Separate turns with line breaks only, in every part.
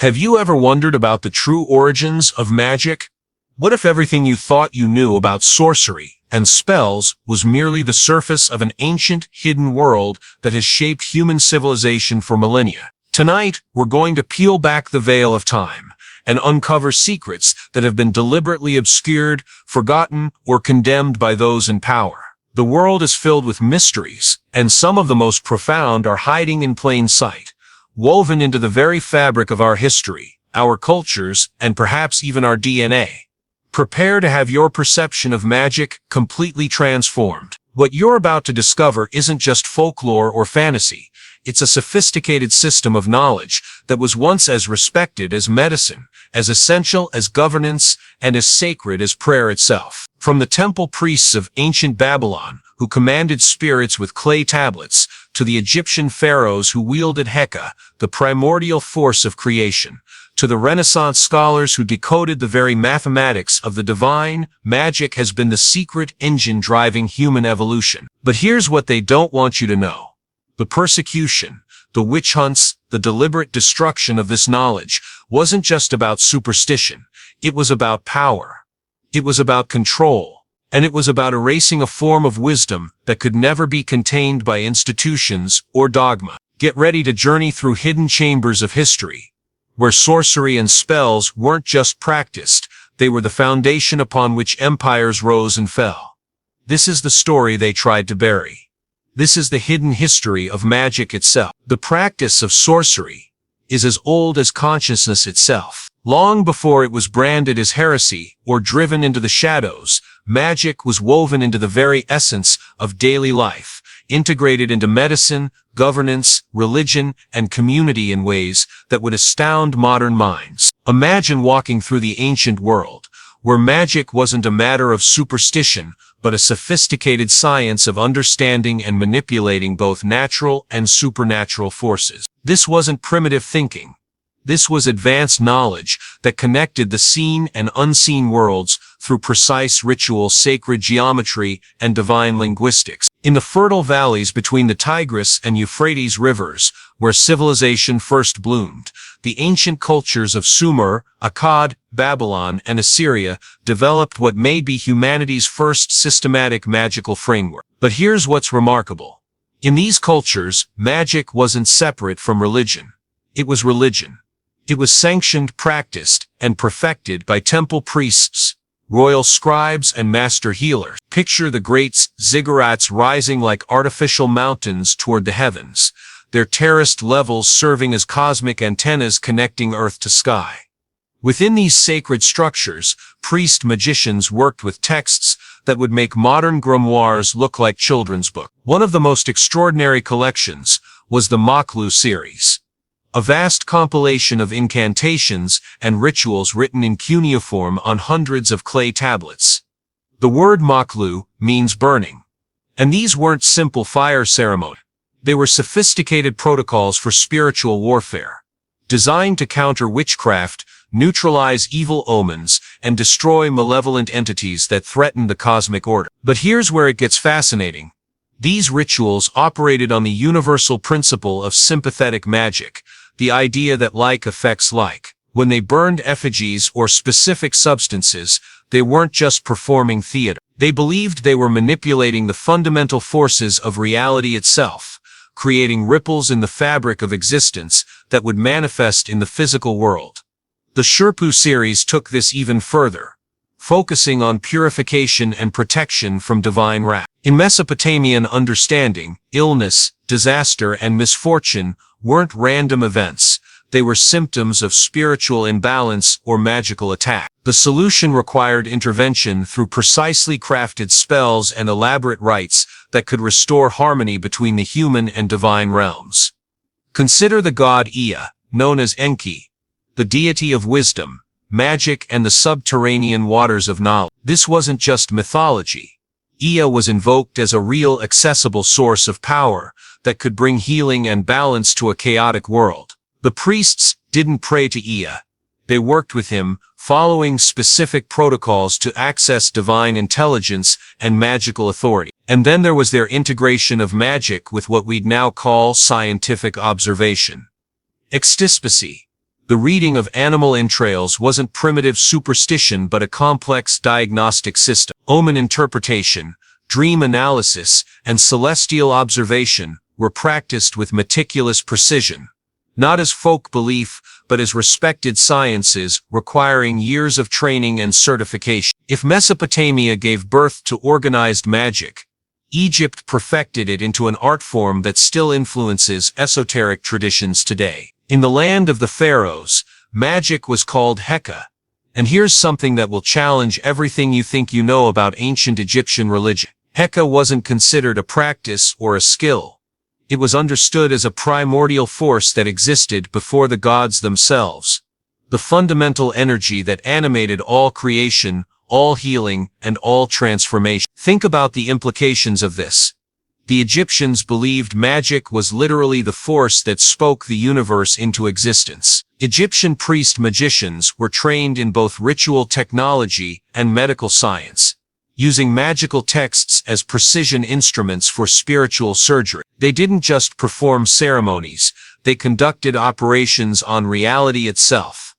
Have you ever wondered about the true origins of magic? What if everything you thought you knew about sorcery and spells was merely the surface of an ancient, hidden world that has shaped human civilization for millennia? Tonight, we're going to peel back the veil of time and uncover secrets that have been deliberately obscured, forgotten, or condemned by those in power. The world is filled with mysteries, and some of the most profound are hiding in plain sight, woven into the very fabric of our history, our cultures, and perhaps even our DNA. Prepare to have your perception of magic completely transformed. What you're about to discover isn't just folklore or fantasy. It's a sophisticated system of knowledge that was once as respected as medicine, as essential as governance, and as sacred as prayer itself. From the temple priests of ancient Babylon, who commanded spirits with clay tablets, to the Egyptian pharaohs who wielded Heka, the primordial force of creation, to the Renaissance scholars who decoded the very mathematics of the divine, magic has been the secret engine driving human evolution. But here's what they don't want you to know. The persecution, the witch hunts, the deliberate destruction of this knowledge wasn't just about superstition. It was about power. It was about control. And it was about erasing a form of wisdom that could never be contained by institutions or dogma. Get ready to journey through hidden chambers of history, where sorcery and spells weren't just practiced, they were the foundation upon which empires rose and fell. This is the story they tried to bury. This is the hidden history of magic itself. The practice of sorcery is as old as consciousness itself. Long before it was branded as heresy or driven into the shadows, magic was woven into the very essence of daily life, integrated into medicine, governance, religion, and community in ways that would astound modern minds. Imagine walking through the ancient world, where magic wasn't a matter of superstition, but a sophisticated science of understanding and manipulating both natural and supernatural forces. This wasn't primitive thinking. This was advanced knowledge that connected the seen and unseen worlds through precise ritual, sacred geometry, and divine linguistics. In the fertile valleys between the Tigris and Euphrates rivers, where civilization first bloomed, the ancient cultures of Sumer, Akkad, Babylon, and Assyria developed what may be humanity's first systematic magical framework. But here's what's remarkable. In these cultures, magic wasn't separate from religion. It was religion. It was sanctioned, practiced, and perfected by temple priests, royal scribes, and master healers. Picture the great ziggurats rising like artificial mountains toward the heavens, their terraced levels serving as cosmic antennas connecting earth to sky. Within these sacred structures, priest-magicians worked with texts that would make modern grimoires look like children's books. One of the most extraordinary collections was the Maklu series, a vast compilation of incantations and rituals written in cuneiform on hundreds of clay tablets. The word Maklu means burning. And these weren't simple fire ceremonies. They were sophisticated protocols for spiritual warfare, designed to counter witchcraft, neutralize evil omens, and destroy malevolent entities that threatened the cosmic order. But here's where it gets fascinating. These rituals operated on the universal principle of sympathetic magic, the idea that like affects like. When they burned effigies or specific substances, they weren't just performing theater. They believed they were manipulating the fundamental forces of reality itself, creating ripples in the fabric of existence that would manifest in the physical world. The Sherpu series took this even further, focusing on purification and protection from divine wrath. In Mesopotamian understanding, illness, disaster, and misfortune weren't random events. They were symptoms of spiritual imbalance or magical attack. The solution required intervention through precisely crafted spells and elaborate rites that could restore harmony between the human and divine realms. Consider the god Ea, known as Enki, the deity of wisdom, magic, and the subterranean waters of knowledge. This wasn't just mythology. Ea was invoked as a real, accessible source of power that could bring healing and balance to a chaotic world. The priests didn't pray to Ea. They worked with him, following specific protocols to access divine intelligence and magical authority. And then there was their integration of magic with what we'd now call scientific observation. Extispecie. The reading of animal entrails wasn't primitive superstition but a complex diagnostic system. Omen interpretation, dream analysis, and celestial observation were practiced with meticulous precision, not as folk belief, but as respected sciences requiring years of training and certification. If Mesopotamia gave birth to organized magic, Egypt perfected it into an art form that still influences esoteric traditions today. In the land of the pharaohs, magic was called Heka. And here's something that will challenge everything you think you know about ancient Egyptian religion. Heka wasn't considered a practice or a skill. It was understood as a primordial force that existed before the gods themselves. The fundamental energy that animated all creation, all healing, and all transformation. Think about the implications of this. The Egyptians believed magic was literally the force that spoke the universe into existence. Egyptian priest-magicians were trained in both ritual technology and medical science, using magical texts as precision instruments for spiritual surgery. They didn't just perform ceremonies, they conducted operations on reality itself.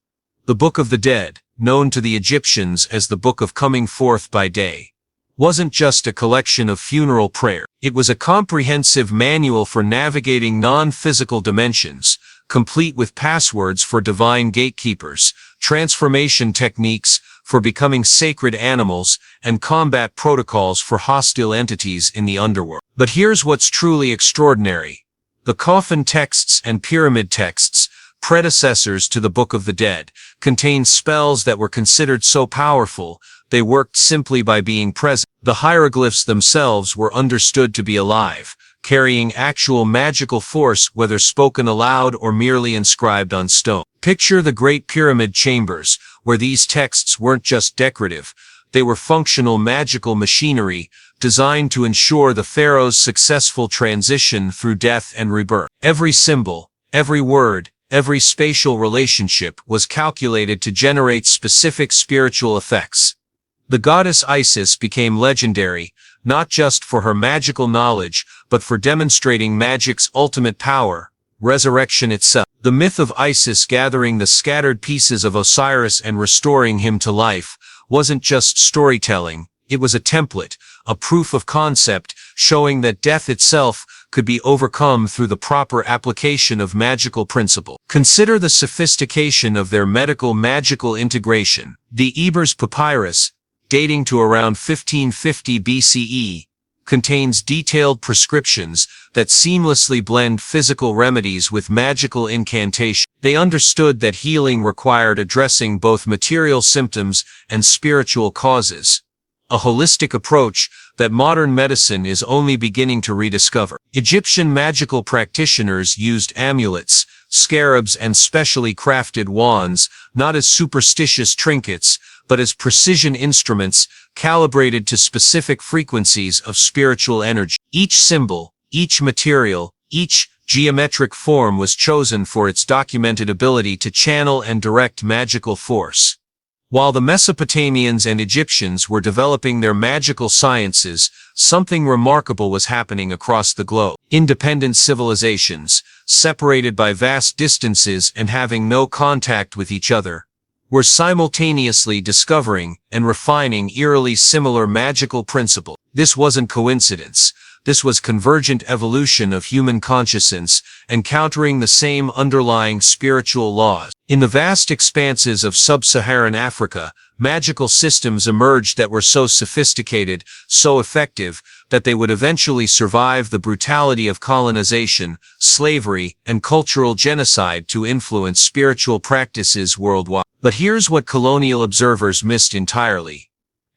The Book of the Dead, known to the Egyptians as the Book of Coming Forth by Day, wasn't just a collection of funeral prayer. It was a comprehensive manual for navigating non-physical dimensions, complete with passwords for divine gatekeepers, transformation techniques for becoming sacred animals, and combat protocols for hostile entities in the underworld. But here's what's truly extraordinary. The coffin texts and pyramid texts, predecessors to the Book of the Dead, contained spells that were considered so powerful they worked simply by being present. The hieroglyphs themselves were understood to be alive, carrying actual magical force whether spoken aloud or merely inscribed on stone. Picture the Great Pyramid chambers, where these texts weren't just decorative, they were functional magical machinery designed to ensure the pharaoh's successful transition through death and rebirth. Every symbol, every word, every spatial relationship was calculated to generate specific spiritual effects. The goddess Isis became legendary, not just for her magical knowledge, but for demonstrating magic's ultimate power, resurrection itself. The myth of Isis gathering the scattered pieces of Osiris and restoring him to life wasn't just storytelling, it was a template, a proof of concept, showing that death itself could be overcome through the proper application of magical principle. Consider the sophistication of their magical integration. The Ebers Papyrus, dating to around 1550 BCE, contains detailed prescriptions that seamlessly blend physical remedies with magical incantation. They understood that healing required addressing both material symptoms and spiritual causes, a holistic approach that modern medicine is only beginning to rediscover. Egyptian magical practitioners used amulets, scarabs, and specially crafted wands, not as superstitious trinkets, but as precision instruments calibrated to specific frequencies of spiritual energy. Each symbol, each material, each geometric form was chosen for its documented ability to channel and direct magical force. While the Mesopotamians and Egyptians were developing their magical sciences, something remarkable was happening across the globe. Independent civilizations, separated by vast distances and having no contact with each other, were simultaneously discovering and refining eerily similar magical principles. This wasn't coincidence. This was convergent evolution of human consciousness, encountering the same underlying spiritual laws. In the vast expanses of sub-Saharan Africa, magical systems emerged that were so sophisticated, so effective, that they would eventually survive the brutality of colonization, slavery, and cultural genocide to influence spiritual practices worldwide. But here's what colonial observers missed entirely.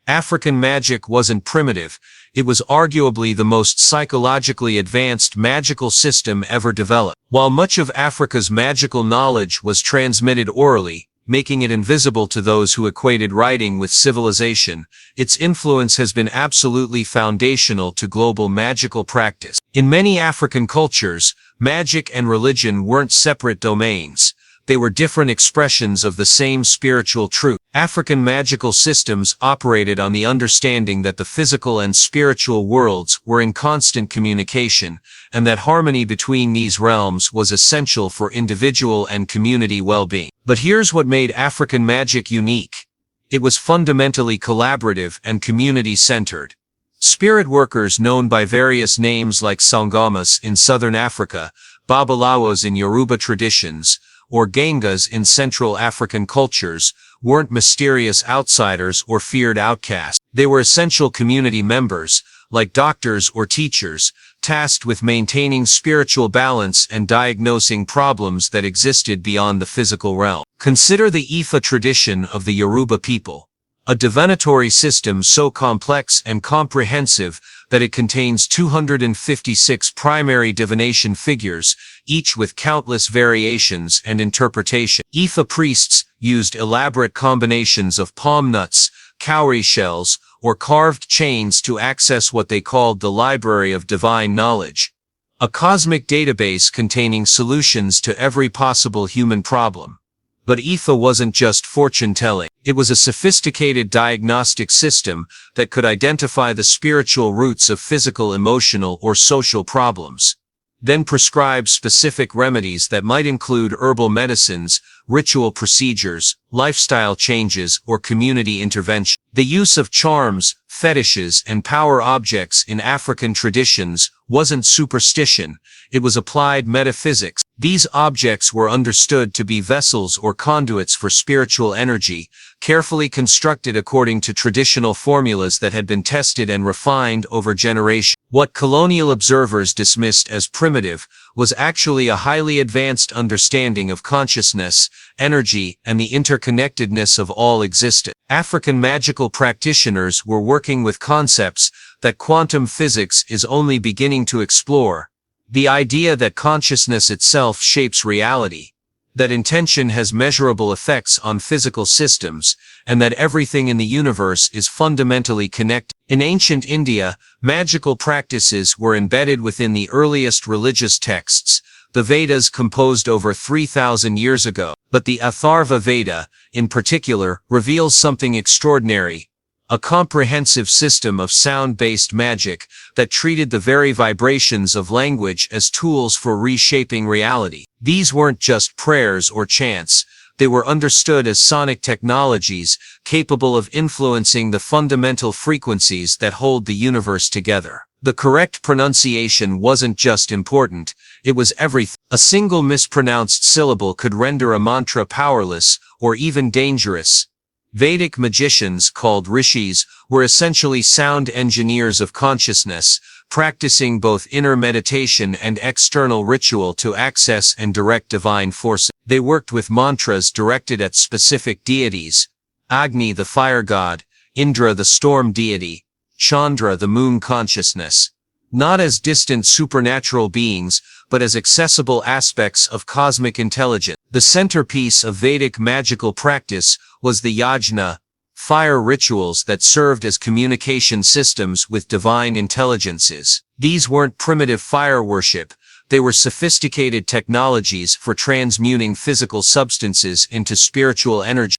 African magic wasn't primitive, it was arguably the most psychologically advanced magical system ever developed. While much of Africa's magical knowledge was transmitted orally, making it invisible to those who equated writing with civilization, its influence has been absolutely foundational to global magical practice. In many African cultures, magic and religion weren't separate domains. They were different expressions of the same spiritual truth. African magical systems operated on the understanding that the physical and spiritual worlds were in constant communication, and that harmony between these realms was essential for individual and community well-being. But here's what made African magic unique. It was fundamentally collaborative and community-centered. Spirit workers known by various names like Sangomas in southern Africa, Babalawos in Yoruba traditions, or Gengas in Central African cultures, weren't mysterious outsiders or feared outcasts. They were essential community members, like doctors or teachers, tasked with maintaining spiritual balance and diagnosing problems that existed beyond the physical realm. Consider the Ifa tradition of the Yoruba people, a divinatory system so complex and comprehensive that it contains 256 primary divination figures, each with countless variations and interpretation. Ifa priests used elaborate combinations of palm nuts, cowrie shells, or carved chains to access what they called the Library of Divine Knowledge, a cosmic database containing solutions to every possible human problem. But Ifa wasn't just fortune-telling. It was a sophisticated diagnostic system that could identify the spiritual roots of physical, emotional, or social problems, then prescribe specific remedies that might include herbal medicines, ritual procedures, lifestyle changes, or community intervention. The use of charms, fetishes, and power objects in African traditions wasn't superstition, it was applied metaphysics. These objects were understood to be vessels or conduits for spiritual energy, carefully constructed according to traditional formulas that had been tested and refined over generations. What colonial observers dismissed as primitive was actually a highly advanced understanding of consciousness, energy, and the interconnectedness of all existence. African magical practitioners were working with concepts that quantum physics is only beginning to explore. The idea that consciousness itself shapes reality, that intention has measurable effects on physical systems, and that everything in the universe is fundamentally connected. In ancient India, magical practices were embedded within the earliest religious texts, the Vedas composed over 3,000 years ago. But the Atharva Veda, in particular, reveals something extraordinary. A comprehensive system of sound-based magic that treated the very vibrations of language as tools for reshaping reality. These weren't just prayers or chants, they were understood as sonic technologies capable of influencing the fundamental frequencies that hold the universe together. The correct pronunciation wasn't just important, it was everything. A single mispronounced syllable could render a mantra powerless or even dangerous. Vedic magicians, called rishis, were essentially sound engineers of consciousness, practicing both inner meditation and external ritual to access and direct divine forces. They worked with mantras directed at specific deities: Agni, the fire god; Indra, the storm deity; Chandra, the moon consciousness. Not as distant supernatural beings, but as accessible aspects of cosmic intelligence. The centerpiece of Vedic magical practice was the yajna, fire rituals that served as communication systems with divine intelligences. These weren't primitive fire worship, they were sophisticated technologies for transmuting physical substances into spiritual energy.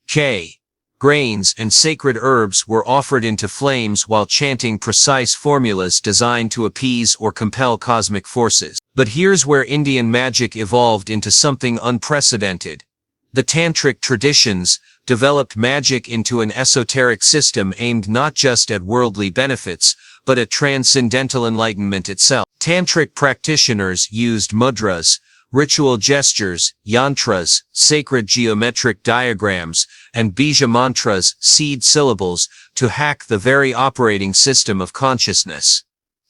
Grains and sacred herbs were offered into flames while chanting precise formulas designed to appease or compel cosmic forces. But here's where Indian magic evolved into something unprecedented. The Tantric traditions developed magic into an esoteric system aimed not just at worldly benefits, but at transcendental enlightenment itself. Tantric practitioners used mudras, ritual gestures, yantras, sacred geometric diagrams, and bija mantras, seed syllables, to hack the very operating system of consciousness.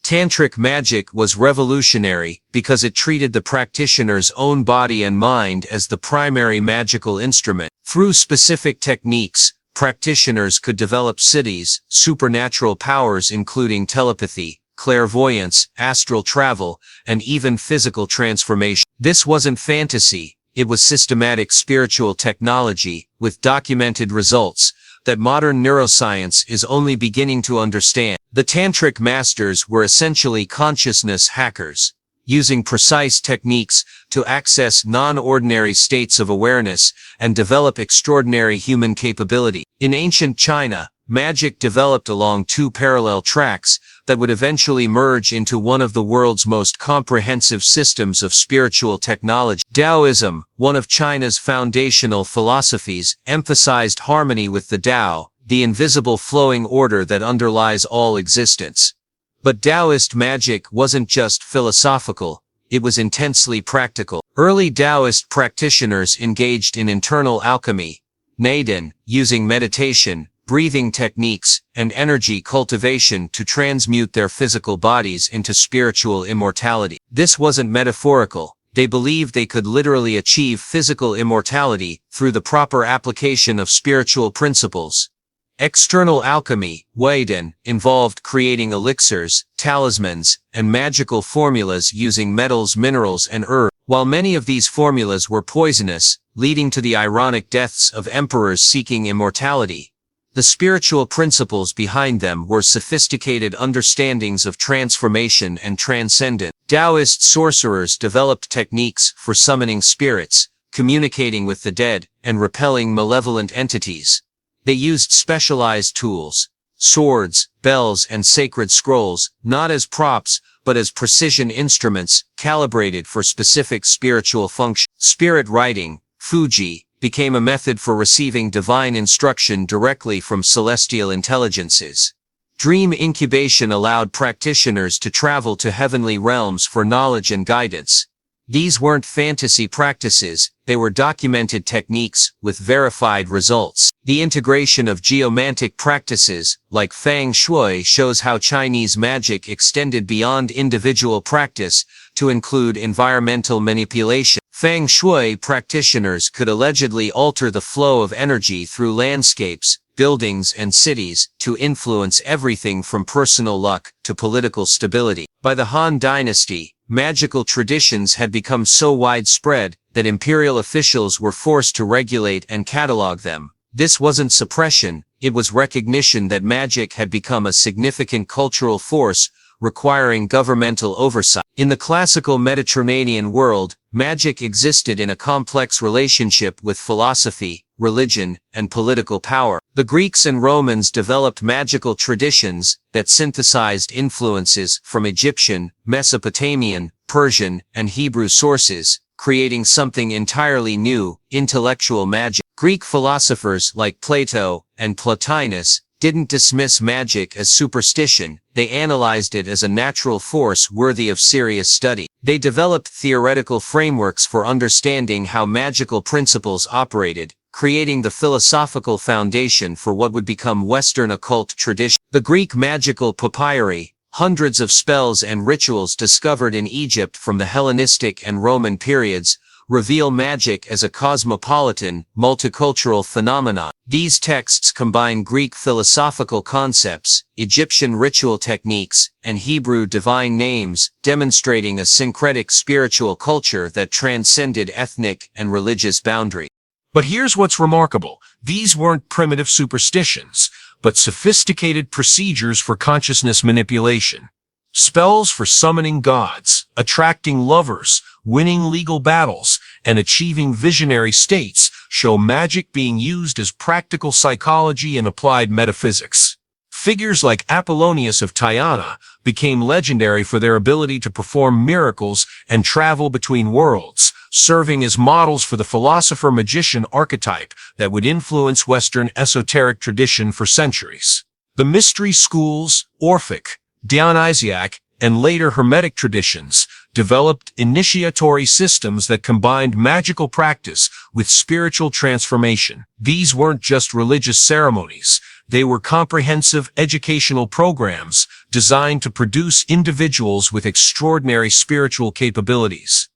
Tantric magic was revolutionary because it treated the practitioner's own body and mind as the primary magical instrument. Through specific techniques, practitioners could develop siddhis, supernatural powers including telepathy, clairvoyance, astral travel, and even physical transformation. This wasn't fantasy, it was systematic spiritual technology, with documented results that modern neuroscience is only beginning to understand. The Tantric masters were essentially consciousness hackers, using precise techniques to access non-ordinary states of awareness and develop extraordinary human capability. In ancient China, magic developed along two parallel tracks:
that would eventually merge into one of the world's most comprehensive systems of spiritual technology. Taoism, one of China's foundational philosophies, emphasized harmony with the Tao, the invisible flowing order that underlies all existence. But Taoist magic wasn't just philosophical, it was intensely practical. Early Taoist practitioners engaged in internal alchemy, Naden, using meditation, breathing techniques, and energy cultivation to transmute their physical bodies into spiritual immortality. This wasn't metaphorical. They believed they could literally achieve physical immortality through the proper application of spiritual principles. External alchemy, Waiden, involved creating elixirs, talismans, and magical formulas using metals, minerals, and herbs. While many of these formulas were poisonous, leading to the ironic deaths of emperors seeking immortality, the spiritual principles behind them were sophisticated understandings of transformation and transcendence. Taoist sorcerers developed techniques for summoning spirits, communicating with the dead, and repelling malevolent entities. They used specialized tools, swords, bells, and sacred scrolls, not as props, but as precision instruments, calibrated for specific spiritual functions. Spirit writing, Fuji, became a method for receiving divine instruction directly from celestial intelligences. Dream incubation allowed practitioners to travel to heavenly realms for knowledge and guidance. These weren't fantasy practices, they were documented techniques with verified results. The integration of geomantic practices, like Feng Shui, shows how Chinese magic extended beyond individual practice to include environmental manipulation. Feng Shui practitioners could allegedly alter the flow of energy through landscapes, buildings, and cities to influence everything from personal luck to political stability. By the Han Dynasty, magical traditions had become so widespread that imperial officials were forced to regulate and catalog them. This wasn't suppression, it was recognition that magic had become a significant cultural force, requiring governmental oversight. In the classical Mediterranean world, magic existed in a complex relationship with philosophy, religion, and political power. The Greeks and Romans developed magical traditions that synthesized influences from Egyptian, Mesopotamian, Persian, and Hebrew sources, creating something entirely new, intellectual magic. Greek philosophers like Plato and Plotinus didn't dismiss magic as superstition, they analyzed it as a natural force worthy of serious study. They developed theoretical frameworks for understanding how magical principles operated, creating the philosophical foundation for what would become Western occult tradition. The Greek magical papyri, hundreds of spells and rituals discovered in Egypt from the Hellenistic and Roman periods, reveal magic as a cosmopolitan, multicultural phenomenon. These texts combine Greek philosophical concepts, Egyptian ritual techniques, and Hebrew divine names, demonstrating a syncretic spiritual culture that transcended ethnic and religious boundaries.
But here's what's remarkable. These weren't primitive superstitions, but sophisticated procedures for consciousness manipulation. Spells for summoning gods, attracting lovers, winning legal battles, and achieving visionary states show magic being used as practical psychology and applied metaphysics. Figures like Apollonius of Tyana became legendary for their ability to perform miracles and travel between worlds, serving as models for the philosopher-magician archetype that would influence Western esoteric tradition for centuries. The mystery schools, Orphic, Dionysiac, and later Hermetic traditions developed initiatory systems that combined magical practice with spiritual transformation. These weren't just religious ceremonies, they were comprehensive educational programs designed to produce individuals with extraordinary spiritual capabilities.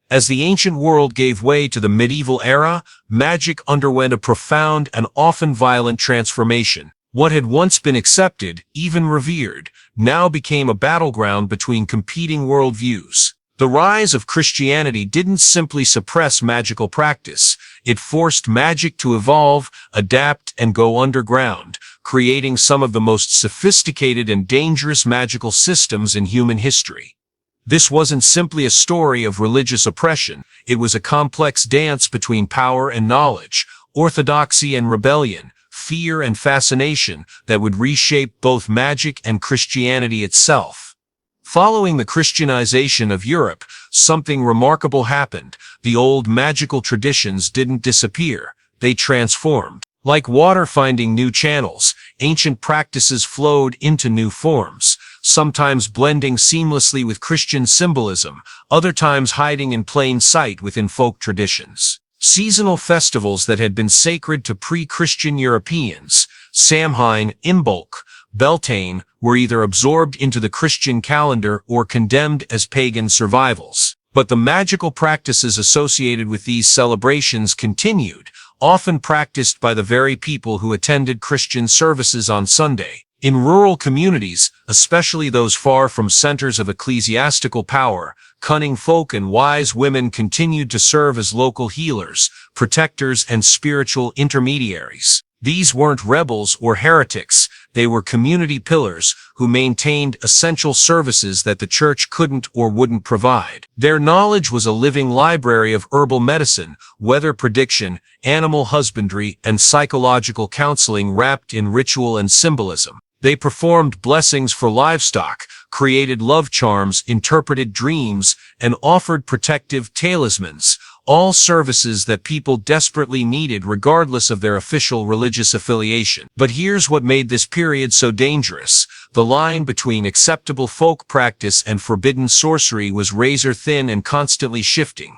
As the ancient world gave way to the medieval era, magic underwent a profound and often violent transformation. What had once been accepted, even revered, now became a battleground between competing worldviews. The rise of Christianity didn't simply suppress magical practice, it forced magic to evolve, adapt, and go underground, creating some of the most sophisticated and dangerous magical systems in human history. This wasn't simply a story of religious oppression, it was a complex dance between power and knowledge, orthodoxy and rebellion, fear and fascination that would reshape both magic and Christianity itself. Following the Christianization of Europe, something remarkable happened. The old magical traditions didn't disappear, they transformed. Like water finding new channels, ancient practices flowed into new forms, sometimes blending seamlessly with Christian symbolism, other times hiding in plain sight within folk traditions. Seasonal festivals that had been sacred to pre-Christian Europeans, Samhain, Imbolc, Beltane, were either absorbed into the Christian calendar or condemned as pagan survivals. But the magical practices associated with these celebrations continued, often practiced by the very people who attended Christian services on Sunday. In rural communities, especially those far from centers of ecclesiastical power, cunning folk and wise women continued to serve as local healers, protectors, and spiritual intermediaries. These weren't rebels or heretics, they were community pillars who maintained essential services that the church couldn't or wouldn't provide. Their knowledge was a living library of herbal medicine, weather prediction, animal husbandry, and psychological counseling wrapped in ritual and symbolism. They performed blessings for livestock, created love charms, interpreted dreams, and offered protective talismans, all services that people desperately needed regardless of their official religious affiliation. But here's what made this period so dangerous. The line between acceptable folk practice and forbidden sorcery was razor thin and constantly shifting.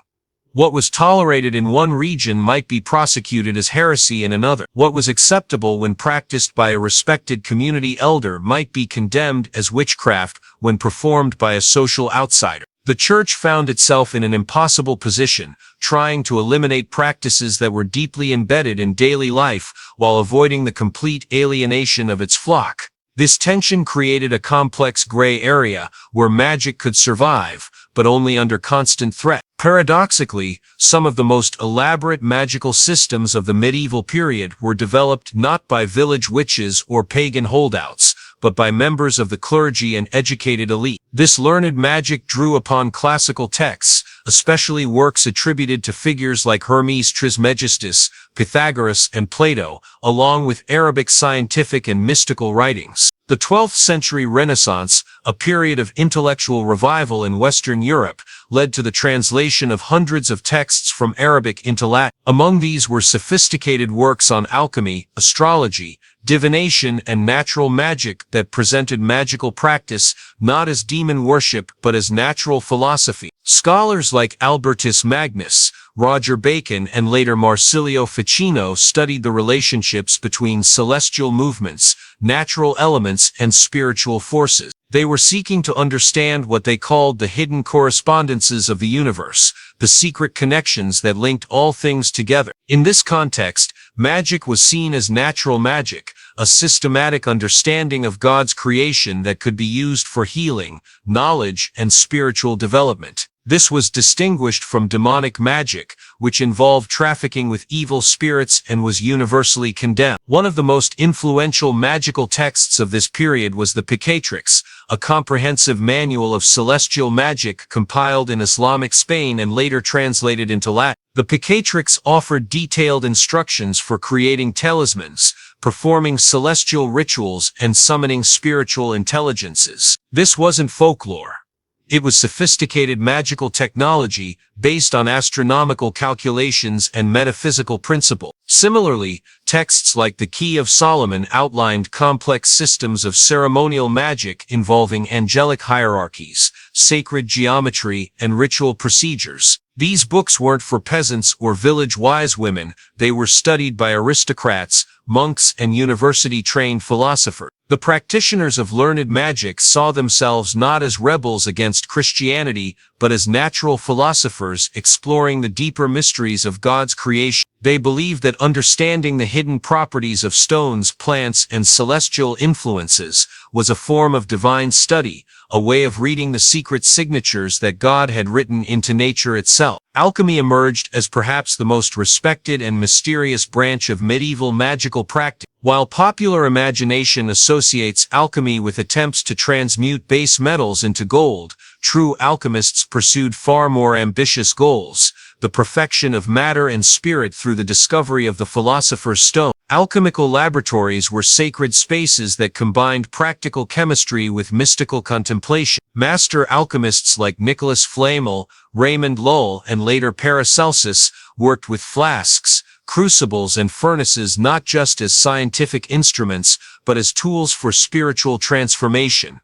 What was tolerated in one region might be prosecuted as heresy in another. What was acceptable when practiced by a respected community elder might be condemned as witchcraft when performed by a social outsider. The church found itself in an impossible position, trying to eliminate practices that were deeply embedded in daily life while avoiding the complete alienation of its flock. This tension created a complex gray area where magic could survive, but only under constant threat. Paradoxically, some of the most elaborate magical systems of the medieval period were developed not by village witches or pagan holdouts, but by members of the clergy and educated elite. This learned magic drew upon classical texts, especially works attributed to figures like Hermes Trismegistus, Pythagoras, and Plato, along with Arabic scientific and mystical writings. The 12th century Renaissance, a period of intellectual revival in Western Europe, led to the translation of hundreds of texts from Arabic into Latin. Among these were sophisticated works on alchemy, astrology, divination, and natural magic that presented magical practice not as demon worship but as natural philosophy. Scholars like Albertus Magnus, Roger Bacon, and later Marsilio Ficino studied the relationships between celestial movements, natural elements, and spiritual forces. They were seeking to understand what they called the hidden correspondences of the universe, the secret connections that linked all things together. In this context, magic was seen as natural magic, a systematic understanding of God's creation that could be used for healing, knowledge, and spiritual development. This was distinguished from demonic magic, which involved trafficking with evil spirits and was universally condemned. One of the most influential magical texts of this period was the Picatrix, a comprehensive manual of celestial magic compiled in Islamic Spain and later translated into Latin. The Picatrix offered detailed instructions for creating talismans, performing celestial rituals, and summoning spiritual intelligences. This wasn't folklore. It was sophisticated magical technology based on astronomical calculations and metaphysical principles. Similarly, texts like the Key of Solomon outlined complex systems of ceremonial magic involving angelic hierarchies, sacred geometry, and ritual procedures. These books weren't for peasants or village wise women, they were studied by aristocrats, monks, and university-trained philosophers. The practitioners of learned magic saw themselves not as rebels against Christianity, but as natural philosophers exploring the deeper mysteries of God's creation. They believed that understanding the hidden properties of stones, plants, and celestial influences was a form of divine study, a way of reading the secret signatures that God had written into nature itself. Alchemy emerged as perhaps the most respected and mysterious branch of medieval magical practice. While popular imagination associates alchemy with attempts to transmute base metals into gold, true alchemists pursued far more ambitious goals,
the perfection of matter and spirit through the discovery of the philosopher's stone. Alchemical laboratories were sacred spaces that combined practical chemistry with mystical contemplation. Master alchemists like Nicholas Flamel, Raymond Lull, and later Paracelsus worked with flasks, crucibles, and furnaces not just as scientific instruments, but as tools for spiritual transformation.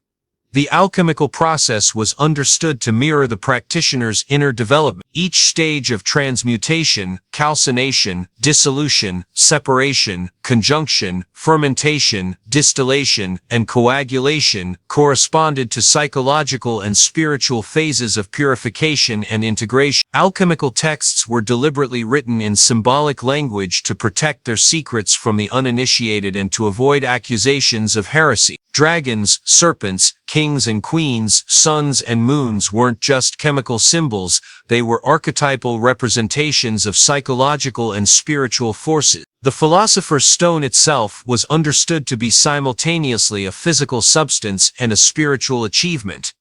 The alchemical process was understood to mirror the practitioner's inner development. Each stage of transmutation, calcination, dissolution, separation, conjunction, fermentation, distillation, and coagulation corresponded to psychological and spiritual phases of purification and integration. Alchemical texts were deliberately written in symbolic language to protect their secrets from the uninitiated and to avoid accusations of heresy. Dragons, serpents, kings and queens, suns and moons weren't just chemical symbols, they were archetypal representations of psychological and spiritual forces. The philosopher's stone itself was understood to be simultaneously a physical substance and a spiritual achievement.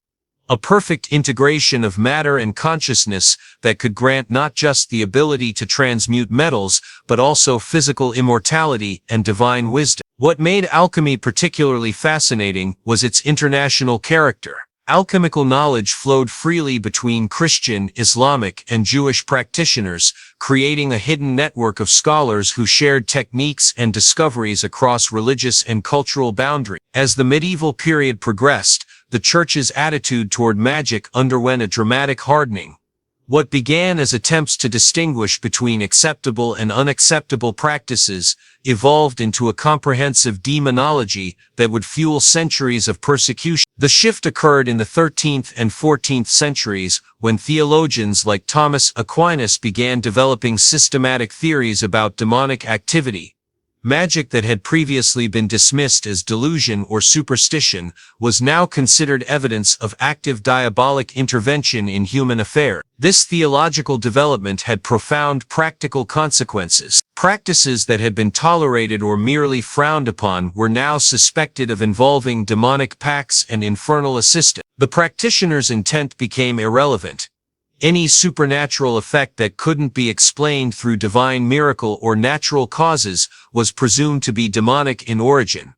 A perfect integration of matter and consciousness that could grant not just the ability to transmute metals, but also physical immortality and divine wisdom. What made alchemy particularly fascinating was its international character. Alchemical knowledge flowed freely between Christian, Islamic, and Jewish practitioners, creating a hidden network of scholars who shared techniques and discoveries across religious and cultural boundaries. As the medieval period progressed, the Church's attitude toward magic underwent a dramatic hardening. What began as attempts to distinguish between acceptable and unacceptable practices evolved into a comprehensive demonology that would fuel centuries of persecution. The shift occurred in the 13th and 14th centuries when theologians like Thomas Aquinas began developing systematic theories about demonic activity. Magic that had previously been dismissed as delusion or superstition was now considered evidence of active diabolic intervention in human affairs. This theological development had profound practical consequences. Practices that had been tolerated or merely frowned upon were now suspected of involving demonic pacts and infernal assistance. The practitioner's intent became irrelevant. Any supernatural effect that couldn't be explained through divine miracle or natural causes was presumed to be demonic in origin.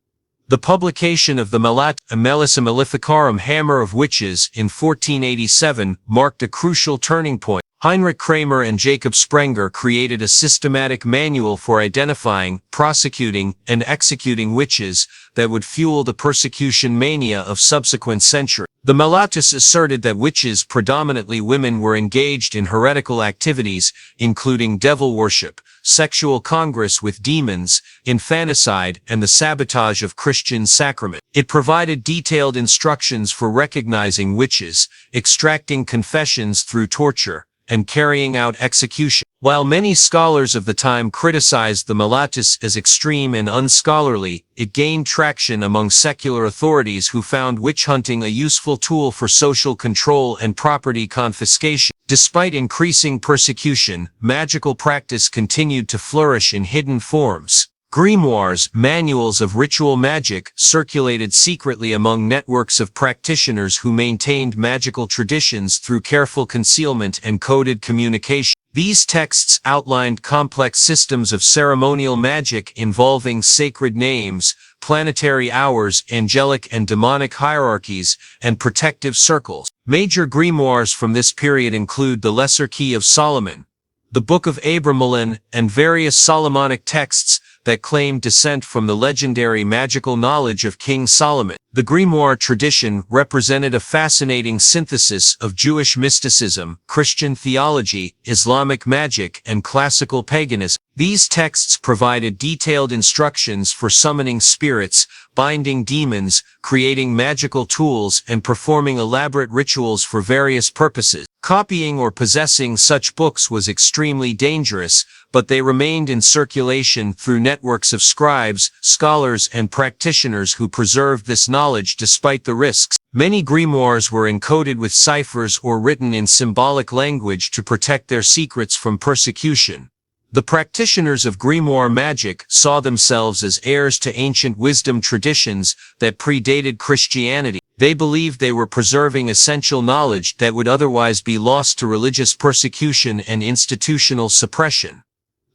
The publication of the Malleus Maleficarum Hammer of Witches in 1487 marked a crucial turning point. Heinrich Kramer and Jacob Sprenger created a systematic manual for identifying, prosecuting, and executing witches that would fuel the persecution mania of subsequent centuries. The Malleus asserted that witches, predominantly women, were engaged in heretical activities, including devil worship, sexual congress with demons, infanticide, and the sabotage of Christian sacraments. It provided detailed instructions for recognizing witches, extracting confessions through torture, and carrying out execution. While many scholars of the time criticized the Malleus as extreme and unscholarly, it gained traction among secular authorities who found witch hunting a useful tool for social control and property confiscation. Despite increasing persecution, magical practice continued to flourish in hidden forms. Grimoires, manuals of ritual magic, circulated secretly among networks of practitioners who maintained magical traditions through careful concealment and coded communication. These texts outlined complex systems of ceremonial magic involving sacred names, planetary hours, angelic and demonic hierarchies, and protective circles. Major grimoires from this period include the Lesser Key of Solomon, the Book of Abramelin, and various Solomonic texts that claim descent from the legendary magical knowledge of King Solomon. The grimoire tradition represented a fascinating synthesis of Jewish mysticism, Christian theology, Islamic magic, and classical paganism. These texts provided detailed instructions for summoning spirits, binding demons, creating magical tools, and performing elaborate rituals for various purposes. Copying or possessing such books was extremely dangerous, but they remained in circulation through networks of scribes, scholars, and practitioners who preserved this knowledge despite the risks. Many grimoires were encoded with ciphers or written in symbolic language to protect their secrets from persecution. The practitioners of grimoire magic saw themselves as heirs to ancient wisdom traditions that predated Christianity. They believed they were preserving essential knowledge that would otherwise be lost to religious persecution and institutional suppression.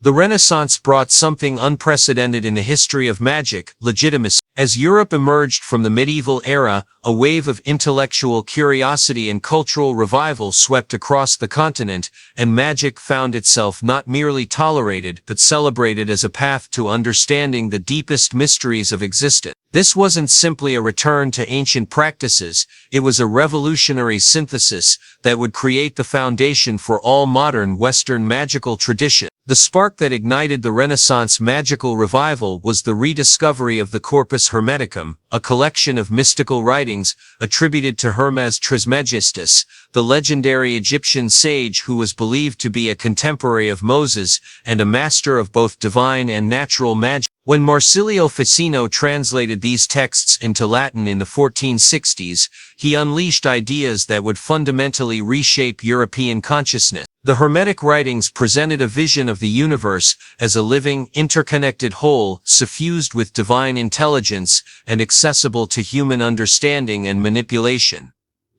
The Renaissance brought something unprecedented in the history of magic: legitimacy. As Europe emerged from the medieval era, a wave of intellectual curiosity and cultural revival swept across the continent, and magic found itself not merely tolerated but celebrated as a path to understanding the deepest mysteries of existence. This wasn't simply a return to ancient practices, it was a revolutionary synthesis that would create the foundation for all modern Western magical traditions. The spark that ignited the Renaissance magical revival was the rediscovery of the Corpus Hermeticum, a collection of mystical writings attributed to Hermes Trismegistus, the legendary Egyptian sage who was believed to be a contemporary of Moses and a master of both divine and natural magic. When Marsilio Ficino translated these texts into Latin in the 1460s, he unleashed ideas that would fundamentally reshape European consciousness. The Hermetic writings presented a vision of the universe as a living, interconnected whole, suffused with divine intelligence and accessible to human understanding and manipulation.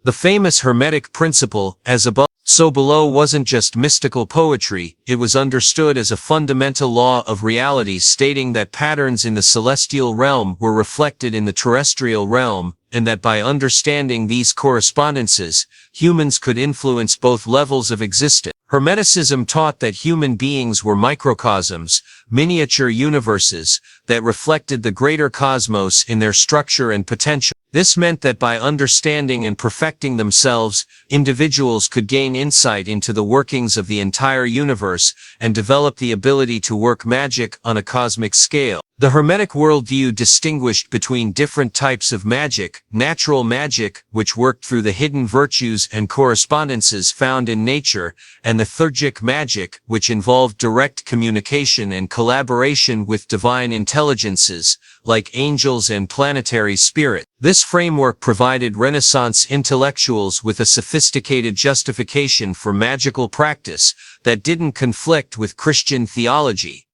The famous Hermetic principle, as above, so below, wasn't just mystical poetry, it was understood as a fundamental law of reality, stating that patterns in the celestial realm were reflected in the terrestrial realm, and that by understanding these correspondences, humans could influence both levels of existence. Hermeticism taught that human beings were microcosms, miniature universes, that reflected the greater cosmos in their structure and potential. This meant that by understanding and perfecting themselves, individuals could gain insight into the workings of the entire universe and develop the ability to work magic on a cosmic scale. The Hermetic worldview distinguished between different types of magic: natural magic, which worked through the hidden virtues and correspondences found in nature, and lethargic magic, which involved direct communication and collaboration with divine intelligences, like angels and planetary spirits. This framework provided Renaissance intellectuals with a sophisticated justification for magical practice that didn't conflict with Christian theology.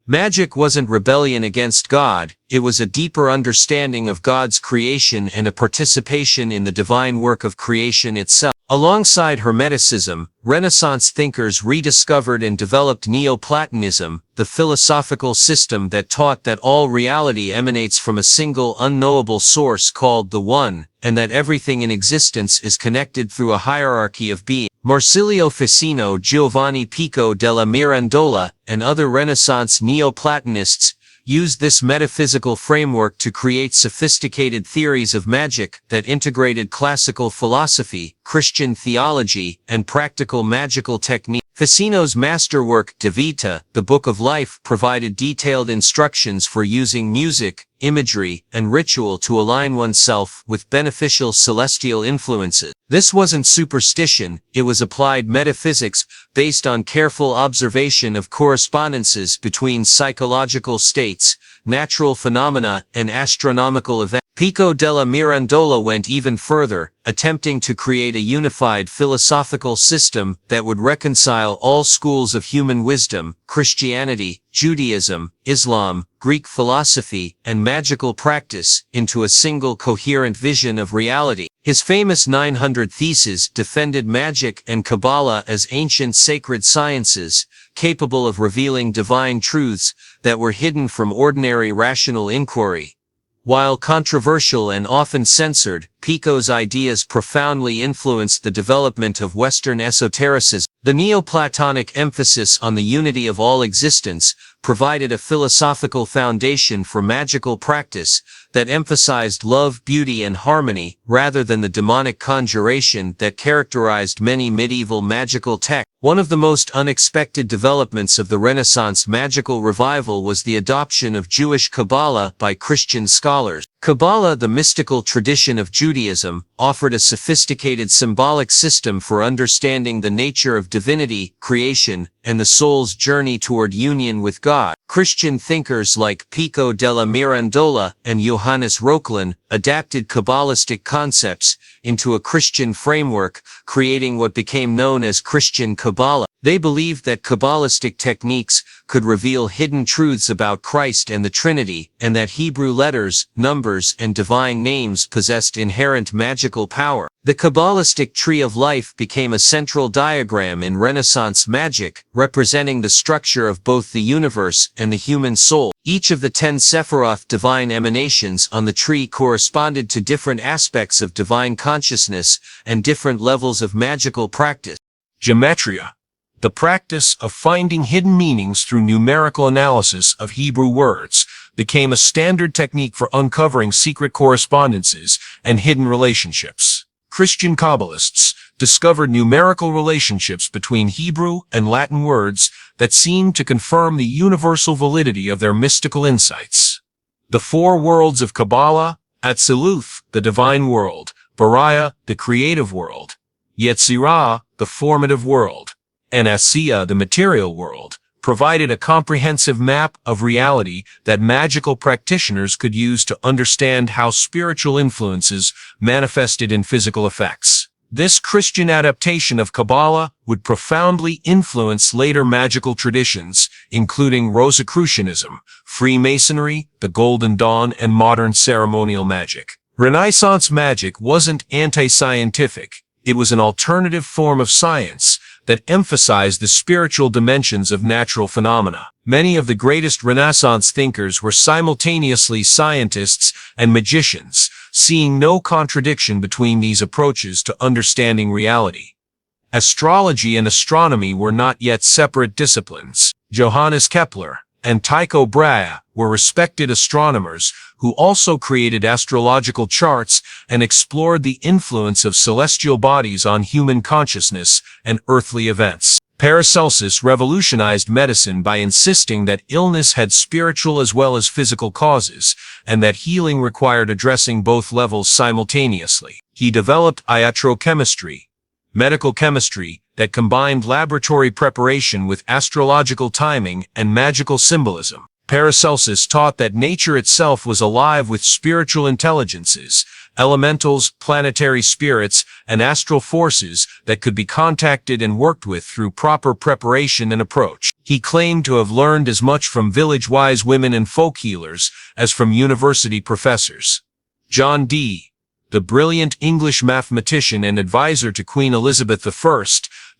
Magic wasn't rebellion against God, it was a deeper understanding of God's creation and a participation in the divine work of creation itself. Alongside Hermeticism, Renaissance thinkers rediscovered and developed Neoplatonism, the philosophical system that taught that all reality emanates from a single unknowable source called the One, and that everything in existence is connected through a hierarchy of being. Marsilio Ficino, Giovanni Pico della Mirandola, and other Renaissance Neoplatonists used this metaphysical framework to create sophisticated theories of magic that integrated classical philosophy, Christian theology, and practical magical techniques. Ficino's masterwork, De Vita, the Book of Life, provided detailed instructions for using music, imagery, and ritual to align oneself with beneficial celestial influences. This wasn't superstition, it was applied metaphysics based on careful observation of correspondences between psychological states, natural phenomena, and astronomical events. Pico della Mirandola went even further, attempting to create a unified philosophical system that would reconcile all schools of human wisdom: Christianity, Judaism, Islam, Greek philosophy, and magical practice, into a single coherent vision of reality. His famous 900 Theses defended magic and Kabbalah as ancient sacred sciences, capable of revealing divine truths that were hidden from ordinary rational inquiry. While controversial and often censored, Pico's ideas profoundly influenced the development of Western esotericism. The Neoplatonic emphasis on the unity of all existence provided a philosophical foundation for magical practice that emphasized love, beauty, and harmony, rather than the demonic conjuration that characterized many medieval magical texts. One of the most unexpected developments of the Renaissance magical revival was the adoption of Jewish Kabbalah by Christian scholars. Kabbalah, the mystical tradition of Judaism, offered a sophisticated symbolic system for understanding the nature of divinity, creation, and the soul's journey toward union with God. Christian thinkers like Pico della Mirandola and Johannes Reuchlin adapted Kabbalistic concepts into a Christian framework, creating what became known as Christian Kabbalah. They believed that Kabbalistic techniques could reveal hidden truths about Christ and the Trinity, and that Hebrew letters, numbers, and divine names possessed inherent magical power. The Kabbalistic tree of life became a central diagram in Renaissance magic, representing the structure of both the universe and the human soul. Each of the 10 Sephiroth divine emanations on the tree corresponded to different aspects of divine consciousness and different levels of magical practice.
Gematria, the practice of finding hidden meanings through numerical analysis of Hebrew words, became a standard technique for uncovering secret correspondences and hidden relationships. Christian Kabbalists discovered numerical relationships between Hebrew and Latin words that seemed to confirm the universal validity of their mystical insights. The four worlds of Kabbalah, Atziluth, the divine world, Bariah, the creative world, Yetzirah, the formative world, and Asiya, the material world, provided a comprehensive map of reality that magical practitioners could use to understand how spiritual influences manifested in physical effects. This Christian adaptation of Kabbalah would profoundly influence later magical traditions, including Rosicrucianism, Freemasonry, the Golden Dawn, and modern ceremonial magic. Renaissance magic wasn't anti-scientific. It was an alternative form of science that emphasized the spiritual dimensions of natural phenomena. Many of the greatest Renaissance thinkers were simultaneously scientists and magicians, seeing no contradiction between these approaches to understanding reality. Astrology and astronomy were not yet separate disciplines. Johannes Kepler and Tycho Brahe were respected astronomers who also created astrological charts and explored the influence of celestial bodies on human consciousness and earthly events. Paracelsus revolutionized medicine by insisting that illness had spiritual as well as physical causes, and that healing required addressing both levels simultaneously. He developed iatrochemistry, medical chemistry, that combined laboratory preparation with astrological timing and magical symbolism. Paracelsus taught that nature itself was alive with spiritual intelligences, elementals, planetary spirits, and astral forces that could be contacted and worked with through proper preparation and approach. He claimed to have learned as much from village wise women and folk healers as from university professors. John Dee, the brilliant English mathematician and advisor to Queen Elizabeth I,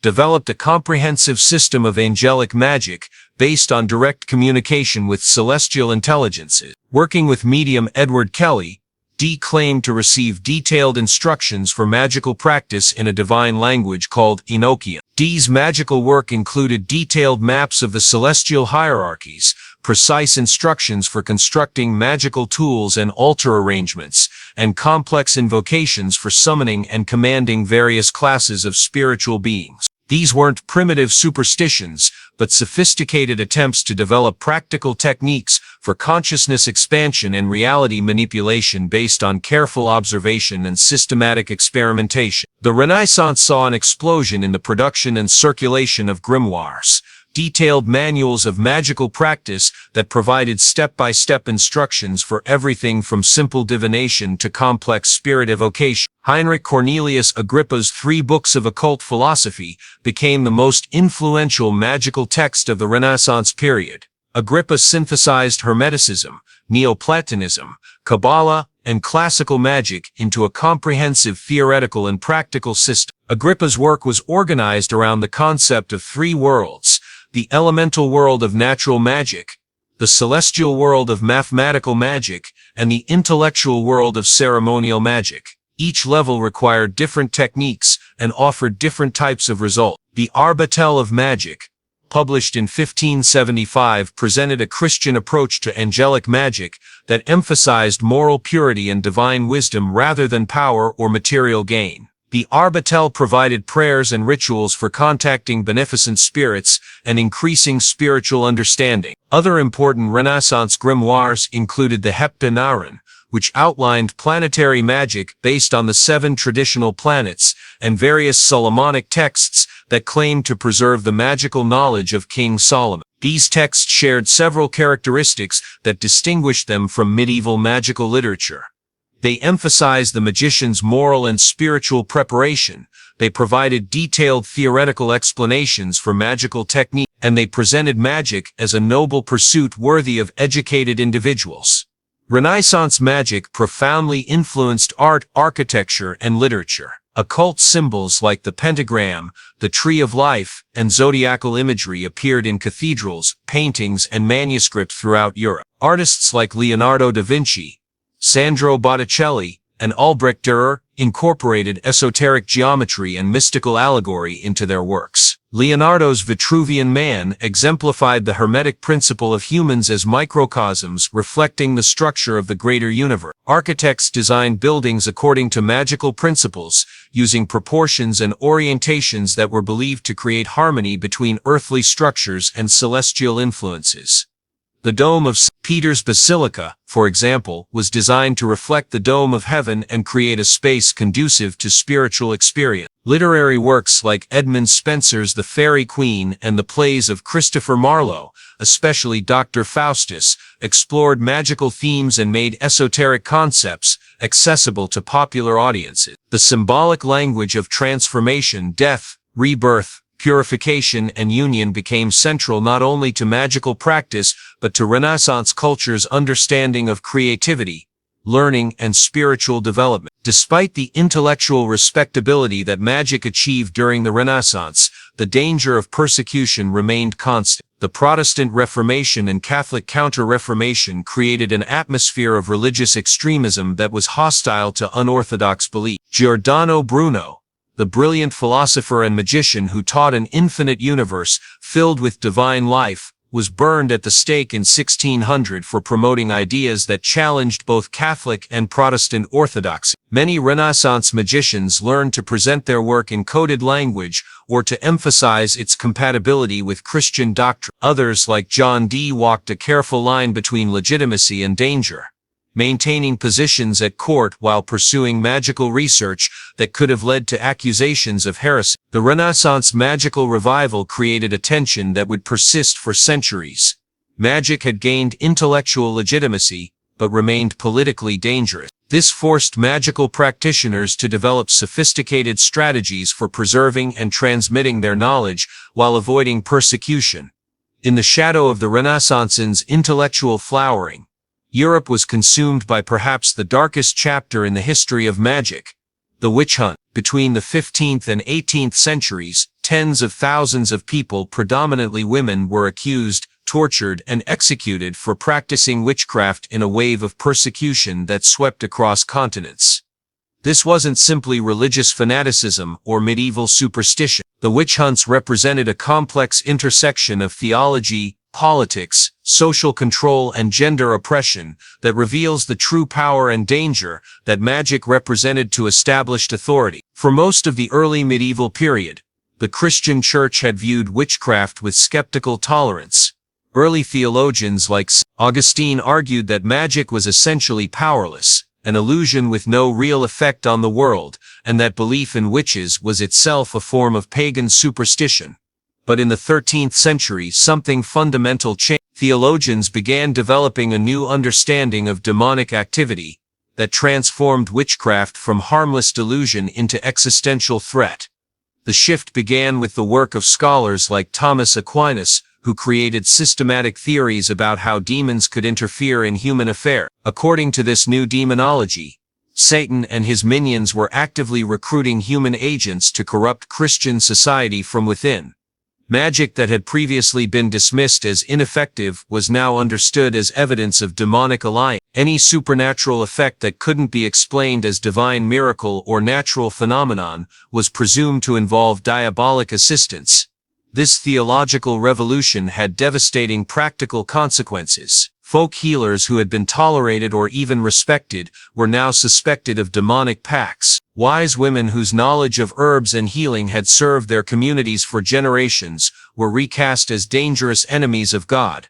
developed a comprehensive system of angelic magic based on direct communication with celestial intelligences. Working with medium Edward Kelly, Dee claimed to receive detailed instructions for magical practice in a divine language called Enochian. Dee's magical work included detailed maps of the celestial hierarchies, precise instructions for constructing magical tools and altar arrangements, and complex invocations for summoning and commanding various classes of spiritual beings. These weren't primitive superstitions, but sophisticated attempts to develop practical techniques for consciousness expansion and reality manipulation based on careful observation and systematic experimentation. The Renaissance saw an explosion in the production and circulation of grimoires, detailed manuals of magical practice that provided step-by-step instructions for everything from simple divination to complex spirit evocation. Heinrich Cornelius Agrippa's 3 books of occult philosophy became the most influential magical text of the Renaissance period. Agrippa synthesized Hermeticism, Neoplatonism, Kabbalah, and classical magic into a comprehensive theoretical and practical system. Agrippa's work was organized around the concept of 3 worlds: the elemental world of natural magic, the celestial world of mathematical magic, and the intellectual world of ceremonial magic. Each level required different techniques and offered different types of results. The Arbatel of Magic, published in 1575, presented a Christian approach to angelic magic that emphasized moral purity and divine wisdom rather than power or material gain. The Arbatel provided prayers and rituals for contacting beneficent spirits and increasing spiritual understanding. Other important Renaissance grimoires included the Heptanaren, which outlined planetary magic based on the 7 traditional planets, and various Solomonic texts that claimed to preserve the magical knowledge of King Solomon. These texts shared several characteristics that distinguished them from medieval magical literature. They emphasized the magician's moral and spiritual preparation. They provided detailed theoretical explanations for magical technique, and they presented magic as a noble pursuit worthy of educated individuals. Renaissance magic profoundly influenced art, architecture, and literature. Occult symbols like the pentagram, the tree of life, and zodiacal imagery appeared in cathedrals, paintings, and manuscripts throughout Europe. Artists like Leonardo da Vinci, Sandro Botticelli, and Albrecht Dürer incorporated esoteric geometry and mystical allegory into their works. Leonardo's Vitruvian Man exemplified the Hermetic principle of humans as microcosms reflecting the structure of the greater universe. Architects designed buildings according to magical principles, using proportions and orientations that were believed to create harmony between earthly structures and celestial influences. The dome of St. Peter's Basilica, for example, was designed to reflect the dome of heaven and create a space conducive to spiritual experience. Literary works like Edmund Spenser's The Faerie Queene and the plays of Christopher Marlowe, especially Dr. Faustus, explored magical themes and made esoteric concepts accessible to popular audiences. The symbolic language of transformation, death, rebirth, purification, and union became central not only to magical practice but to Renaissance culture's understanding of creativity, learning, and spiritual development. Despite the intellectual respectability that magic achieved during the Renaissance, the danger of persecution remained constant. The Protestant Reformation and Catholic Counter-Reformation created an atmosphere of religious extremism that was hostile to unorthodox belief. Giordano Bruno, the brilliant philosopher and magician who taught an infinite universe filled with divine life, was burned at the stake in 1600 for promoting ideas that challenged both Catholic and Protestant orthodoxy. Many Renaissance magicians learned to present their work in coded language or to emphasize its compatibility with Christian doctrine. Others, like John Dee, walked a careful line between legitimacy and danger, maintaining positions at court while pursuing magical research that could have led to accusations of heresy. The Renaissance magical revival created a tension that would persist for centuries. Magic had gained intellectual legitimacy, but remained politically dangerous. This forced magical practitioners to develop sophisticated strategies for preserving and transmitting their knowledge while avoiding persecution. In the shadow of the Renaissance's intellectual flowering, Europe was consumed by perhaps the darkest chapter in the history of magic, the witch hunt. Between the 15th and 18th centuries, tens of thousands of people, predominantly women, were accused, tortured, and executed for practicing witchcraft in a wave of persecution that swept across continents. This wasn't simply religious fanaticism or medieval superstition. The witch hunts represented a complex intersection of theology, politics, social control, and gender oppression that reveals the true power and danger that magic represented to established authority. For most of the early medieval period, the Christian Church had viewed witchcraft with skeptical tolerance. Early theologians like St. Augustine argued that magic was essentially powerless, an illusion with no real effect on the world, and that belief in witches was itself a form of pagan superstition. But in the 13th century, something fundamental changed. Theologians began developing a new understanding of demonic activity that transformed witchcraft from harmless delusion into existential threat. The shift began with the work of scholars like Thomas Aquinas, who created systematic theories about how demons could interfere in human affairs. According to this new demonology, Satan and his minions were actively recruiting human agents to corrupt Christian society from within. Magic that had previously been dismissed as ineffective was now understood as evidence of demonic alliance. Any supernatural effect that couldn't be explained as divine miracle or natural phenomenon was presumed to involve diabolic assistance. This theological revolution had devastating practical consequences. Folk healers who had been tolerated or even respected were now suspected of demonic pacts. Wise women whose knowledge of herbs and healing had served their communities for generations were recast as dangerous enemies of God.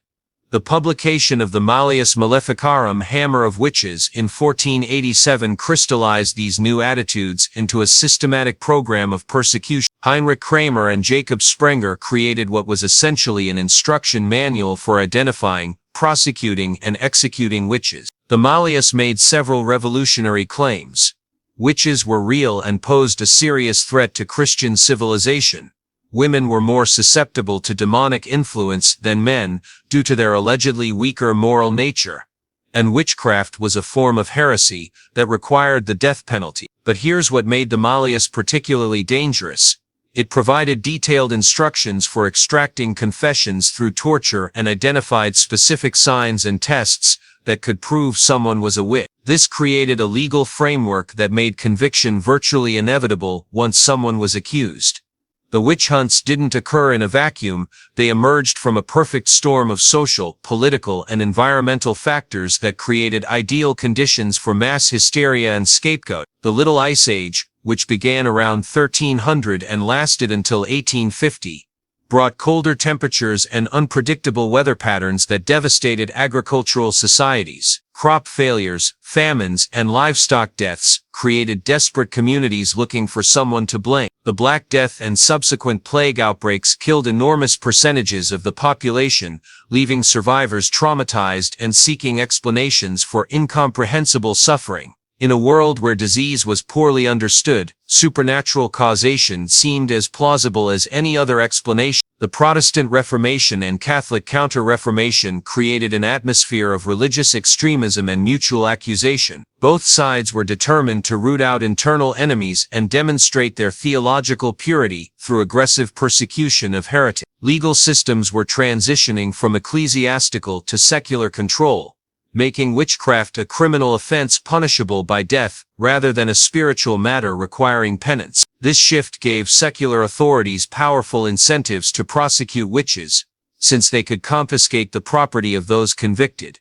The publication of the Malleus Maleficarum Hammer of Witches in 1487 crystallized these new attitudes into a systematic program of persecution. Heinrich Kramer and Jacob Sprenger created what was essentially an instruction manual for identifying,
prosecuting and executing witches. The Malleus made several revolutionary claims. Witches were real and posed a serious threat to Christian civilization. Women were more susceptible to demonic influence than men, due to their allegedly weaker moral nature. And witchcraft was a form of heresy that required the death penalty. But here's what made the Malleus particularly dangerous. It provided detailed instructions for extracting confessions through torture and identified specific signs and tests that could prove someone was a witch. This created a legal framework that made conviction virtually inevitable once someone was accused. The witch hunts didn't occur in a vacuum, they emerged from a perfect storm of social, political, and environmental factors that created ideal conditions for mass hysteria and scapegoat. The Little Ice Age, which began around 1300 and lasted until 1850, brought colder temperatures and unpredictable weather patterns that devastated agricultural societies. Crop failures, famines, and livestock deaths created desperate communities looking for someone to blame. The Black Death and subsequent plague outbreaks killed enormous percentages of the population, leaving survivors traumatized and seeking explanations for incomprehensible suffering. In a world where disease was poorly understood, supernatural causation seemed as plausible as any other explanation. The Protestant Reformation and Catholic Counter-Reformation created an atmosphere of religious extremism and mutual accusation. Both sides were determined to root out internal enemies and demonstrate their theological purity through aggressive persecution of heretics. Legal systems were transitioning from ecclesiastical to secular control, making witchcraft a criminal offense punishable by death, rather than a spiritual matter requiring penance. This shift gave secular authorities powerful incentives to prosecute witches, since they could confiscate the property of those convicted.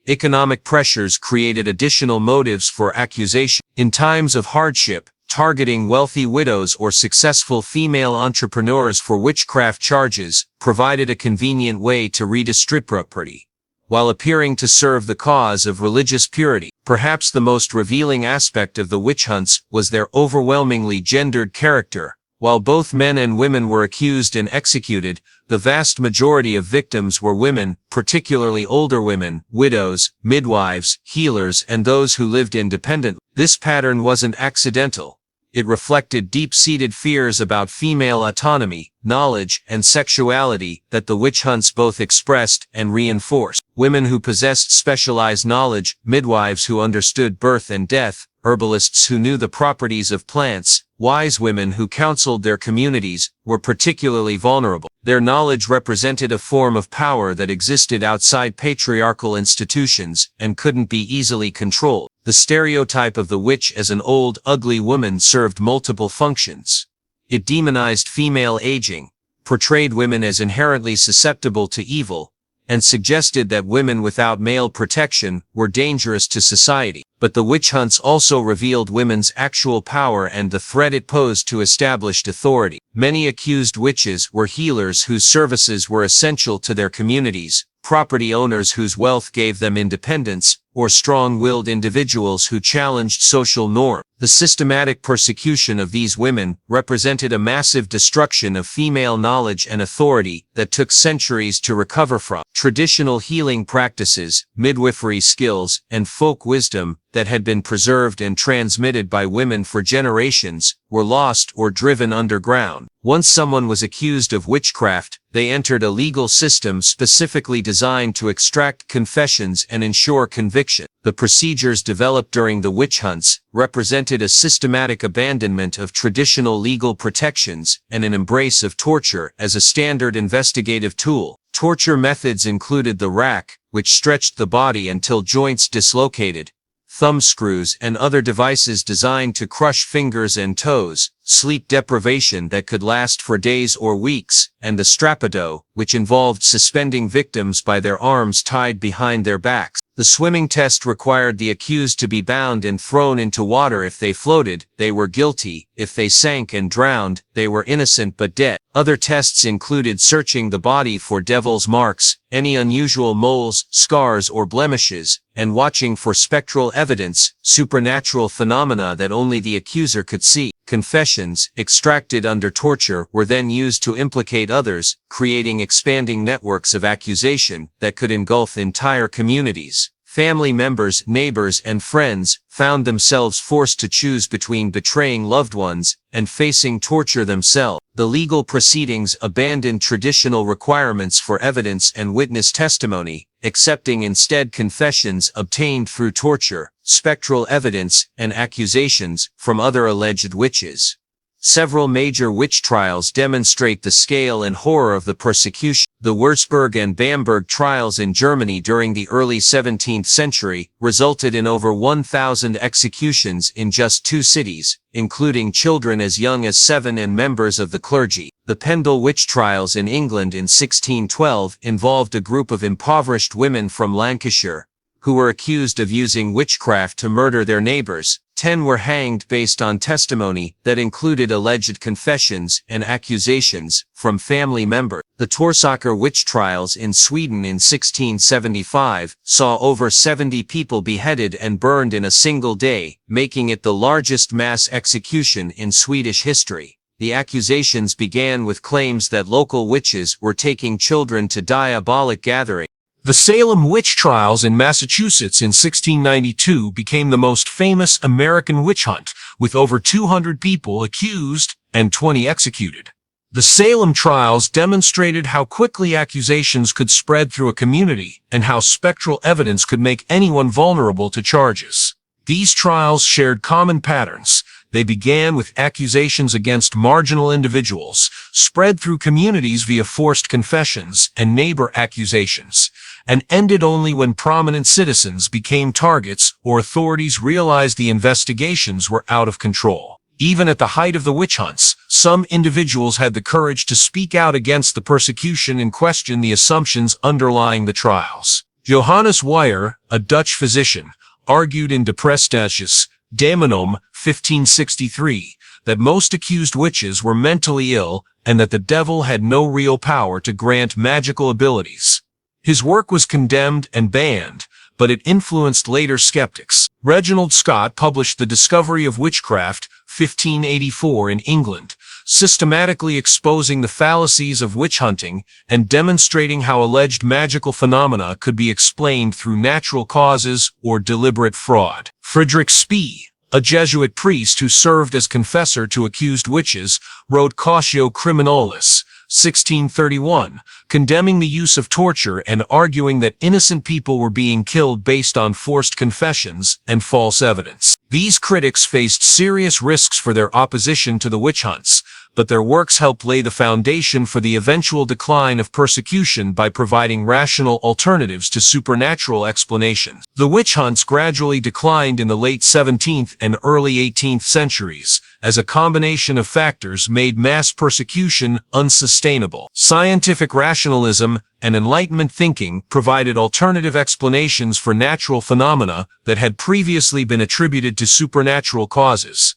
Economic pressures created additional motives for accusation. In times of hardship, targeting wealthy widows or successful female entrepreneurs for witchcraft charges provided a convenient way to redistribute property, while appearing to serve the cause of religious purity. Perhaps the most revealing aspect of the witch hunts was their overwhelmingly gendered character. While both men and women were accused and executed, the vast majority of victims were women, particularly older women, widows, midwives, healers, and those who lived independently. This pattern wasn't accidental. It reflected deep-seated fears about female autonomy, knowledge, and sexuality that the witch hunts both expressed and reinforced. Women who possessed specialized knowledge, midwives who understood birth and death, herbalists who knew the properties of plants, wise women who counseled their communities, were particularly vulnerable. Their knowledge represented a form of power that existed outside patriarchal institutions and couldn't be easily controlled. The stereotype of the witch as an old, ugly woman served multiple functions. It demonized female aging, portrayed women as inherently susceptible to evil, and suggested that women without male protection were dangerous to society. But the witch hunts also revealed women's actual power and the threat it posed to established authority. Many accused witches were healers whose services were essential to their communities, property owners whose wealth gave them independence, or strong-willed individuals who challenged social norms. The systematic persecution of these women represented a massive destruction of female knowledge and authority that took centuries to recover from. Traditional healing practices, midwifery skills, and folk wisdom that had been preserved and transmitted by women for generations were lost or driven underground. Once someone was accused of witchcraft, they entered a legal system specifically designed to extract confessions and ensure conviction. The procedures developed during the witch hunts represented a systematic abandonment of traditional legal protections and an embrace of torture as a standard investigative tool. Torture methods included the rack, which stretched the body until joints dislocated, thumb screws and other devices designed to crush fingers and toes, sleep deprivation that could last for days or weeks, and the strapado, which involved suspending victims by their arms tied behind their backs. The swimming test required the accused to be bound and thrown into water. If they floated, they were guilty. If they sank and drowned, they were innocent but dead. Other tests included searching the body for devil's marks, any unusual moles, scars, or blemishes, and watching for spectral evidence, supernatural phenomena that only the accuser could see. Confessions, extracted under torture, were then used to implicate others, creating expanding networks of accusation that could engulf entire communities. Family members, neighbors, and friends found themselves forced to choose between betraying loved ones and facing torture themselves. The legal proceedings abandoned traditional requirements for evidence and witness testimony, accepting instead confessions obtained through torture, spectral evidence, and accusations from other alleged witches. Several major witch trials demonstrate the scale and horror of the persecution. The Würzburg and Bamberg trials in Germany during the early 17th century resulted in over 1,000 executions in just 2 cities, including children as young as 7 and members of the clergy. The Pendle witch trials in England in 1612 involved a group of impoverished women from Lancashire, who were accused of using witchcraft to murder their neighbors. 10 were hanged based on testimony that included alleged confessions and accusations from family members. The Torsåker witch trials in Sweden in 1675 saw over 70 people beheaded and burned in a single day, making it the largest mass execution in Swedish history. The accusations began with claims that local witches were taking children to diabolic gatherings.
The Salem witch trials in Massachusetts in 1692 became the most famous American witch hunt, with over 200 people accused and 20 executed. The Salem trials demonstrated how quickly accusations could spread through a community and how spectral evidence could make anyone vulnerable to charges. These trials shared common patterns. They began with accusations against marginal individuals, spread through communities via forced confessions and neighbor accusations, and ended only when prominent citizens became targets or authorities realized the investigations were out of control. Even at the height of the witch hunts, some individuals had the courage to speak out against the persecution and question the assumptions underlying the trials. Johannes Weyer, a Dutch physician, argued in De Prestatis Daemonum, 1563, that most accused witches were mentally ill and that the devil had no real power to grant magical abilities. His work was condemned and banned, but it influenced later skeptics. Reginald Scott published The Discovery of Witchcraft, 1584 in England, systematically exposing the fallacies of witch hunting and demonstrating how alleged magical phenomena could be explained through natural causes or deliberate fraud. Friedrich Spee, a Jesuit priest who served as confessor to accused witches, wrote Cautio Criminalis, 1631, condemning the use of torture and arguing that innocent people were being killed based on forced confessions and false evidence. These critics faced serious risks for their opposition to the witch hunts, but their works helped lay the foundation for the eventual decline of persecution by providing rational alternatives to supernatural explanations. The witch hunts gradually declined in the late 17th and early 18th centuries, as a combination of factors made mass persecution unsustainable. Scientific rationalism and Enlightenment thinking provided alternative explanations for natural phenomena that had previously been attributed to supernatural causes.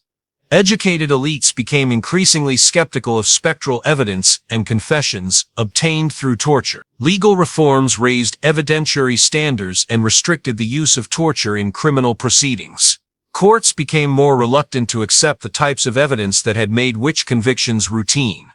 Educated elites became increasingly skeptical of spectral evidence and confessions obtained through torture. Legal reforms raised evidentiary standards and restricted the use of torture in criminal proceedings. Courts became more reluctant to accept the types of evidence that had made witch convictions routine.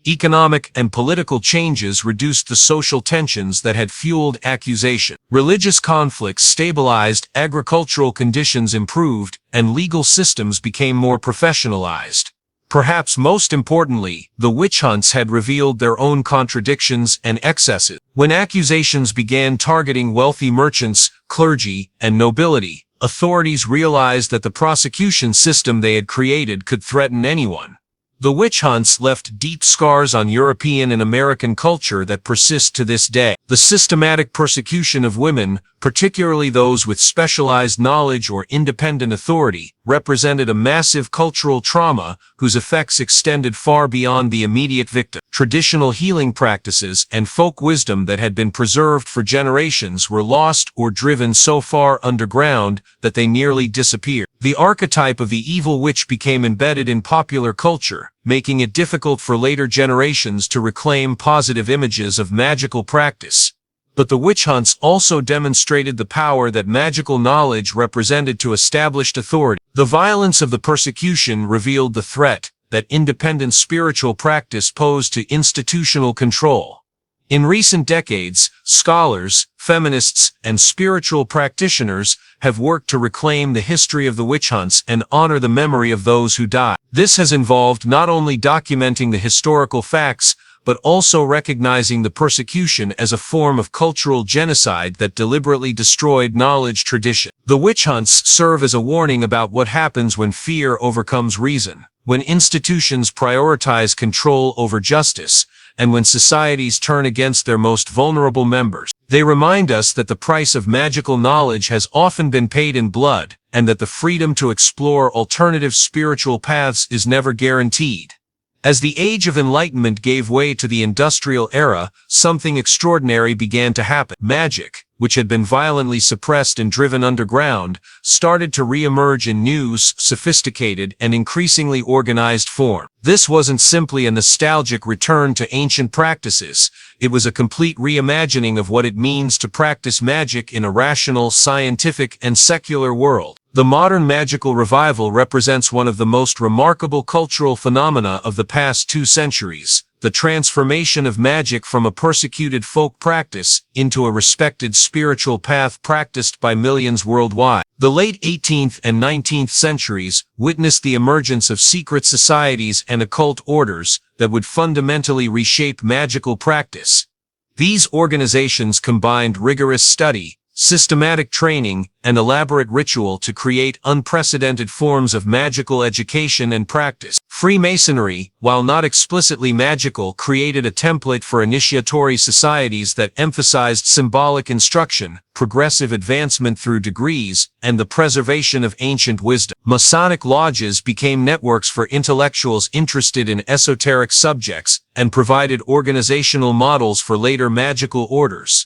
Economic and political changes reduced the social tensions that had fueled accusation. Religious conflicts stabilized, agricultural conditions improved, and legal systems became more professionalized. Perhaps most importantly, the witch hunts had revealed their own contradictions and excesses. When accusations began targeting wealthy merchants, clergy, and nobility, authorities realized that the prosecution system they had created could threaten anyone. The witch hunts left deep scars on European and American culture that persist to this day. The systematic persecution of women, particularly those with specialized knowledge or independent authority, represented a massive cultural trauma whose effects extended far beyond the immediate victim. Traditional healing practices and folk wisdom that had been preserved for generations were lost or driven so far underground that they nearly disappeared. The archetype of the evil witch became embedded in popular culture, culture, making it difficult for later generations to reclaim positive images of magical practice. But the witch hunts also demonstrated the power that magical knowledge represented to established authority. The violence of the persecution revealed the threat that independent spiritual practice posed to institutional control. In recent decades, scholars, feminists, and spiritual practitioners have worked to reclaim the history of the witch hunts and honor the memory of those who died. This has involved not only documenting the historical facts, but also recognizing the persecution as a form of cultural genocide that deliberately destroyed knowledge tradition. The witch hunts serve as a warning about what happens when fear overcomes reason, when institutions prioritize control over justice, and when societies turn against their most vulnerable members. They remind us that the price of magical knowledge has often been paid in blood, and that the freedom to explore alternative spiritual paths is never guaranteed. As the Age of Enlightenment gave way to the Industrial Era, something extraordinary began to happen. Magic, which had been violently suppressed and driven underground, started to re-emerge in new, sophisticated, and increasingly organized form. This wasn't simply a nostalgic return to ancient practices. It was a complete reimagining of what it means to practice magic in a rational, scientific, and secular world. The modern magical revival represents one of the most remarkable cultural phenomena of the past 2 centuries, the transformation of magic from a persecuted folk practice into a respected spiritual path practiced by millions worldwide. The late 18th and 19th centuries witnessed the emergence of secret societies and occult orders that would fundamentally reshape magical practice. These organizations combined rigorous study, systematic training, and elaborate ritual to create unprecedented forms of magical education and practice. Freemasonry, while not explicitly magical, created a template for initiatory societies that emphasized symbolic instruction, progressive advancement through degrees, and the preservation of ancient wisdom. Masonic lodges became networks for intellectuals interested in esoteric subjects and provided organizational models for later magical orders.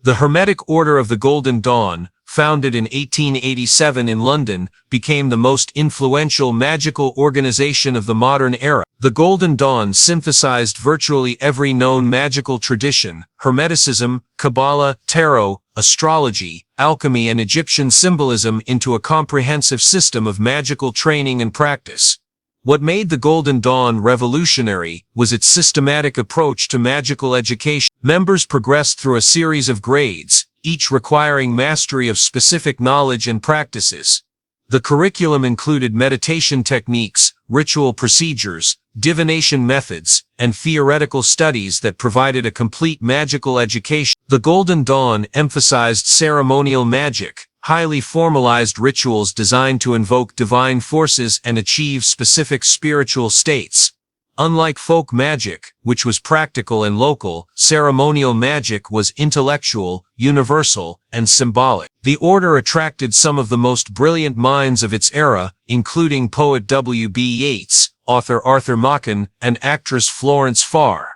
The Hermetic Order of the Golden Dawn, founded in 1887 in London, became the most influential magical organization of the modern era. The Golden Dawn synthesized virtually every known magical tradition: Hermeticism, Kabbalah, tarot, astrology, alchemy, and Egyptian symbolism into a comprehensive system of magical training and practice. What made the Golden Dawn revolutionary was its systematic approach to magical education. Members progressed through a series of grades, each requiring mastery of specific knowledge and practices. The curriculum included meditation techniques, ritual procedures, divination methods, and theoretical studies that provided a complete magical education. The Golden Dawn emphasized ceremonial magic, highly formalized rituals designed to invoke divine forces and achieve specific spiritual states. Unlike folk magic, which was practical and local, ceremonial magic was intellectual, universal, and symbolic. The order attracted some of the most brilliant minds of its era, including poet W.B. Yeats, author Arthur Machen, and actress Florence Farr.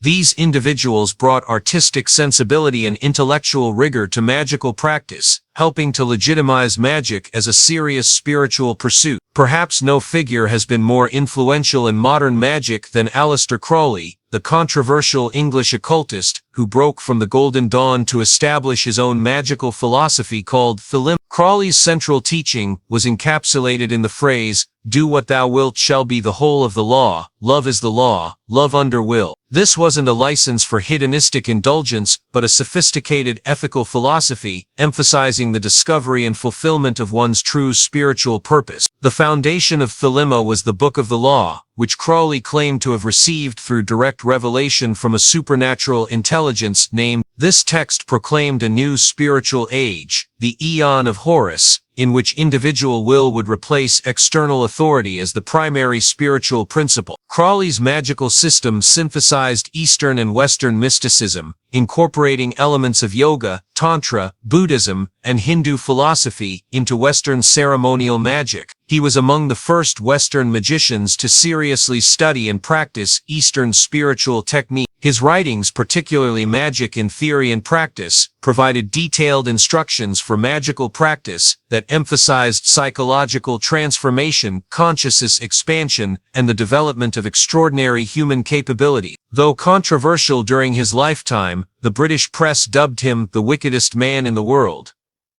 These individuals brought artistic sensibility and intellectual rigor to magical practice, helping to legitimize magic as a serious spiritual pursuit. Perhaps no figure has been more influential in modern magic than Aleister Crowley, the controversial English occultist who broke from the Golden Dawn to establish his own magical philosophy called Thelema. Crowley's central teaching was encapsulated in the phrase, "Do what thou wilt shall be the whole of the law, love is the law, love under will." This wasn't a license for hedonistic indulgence, but a sophisticated ethical philosophy, emphasizing the discovery and fulfillment of one's true spiritual purpose. The foundation of Thelema was the Book of the Law, which Crowley claimed to have received through direct revelation from a supernatural intelligence named. This text proclaimed a new spiritual age, the Aeon of Horus, in which individual will would replace external authority as the primary spiritual principle. Crowley's magical system synthesized Eastern and Western mysticism, incorporating elements of yoga, tantra, Buddhism, and Hindu philosophy into Western ceremonial magic.
He was among the first Western magicians to seriously study and practice Eastern spiritual technique. His writings, particularly Magic in Theory and Practice, provided detailed instructions for magical practice that emphasized psychological transformation, consciousness expansion, and the development of extraordinary human capability. Though controversial during his lifetime, the British press dubbed him the wickedest man in the world.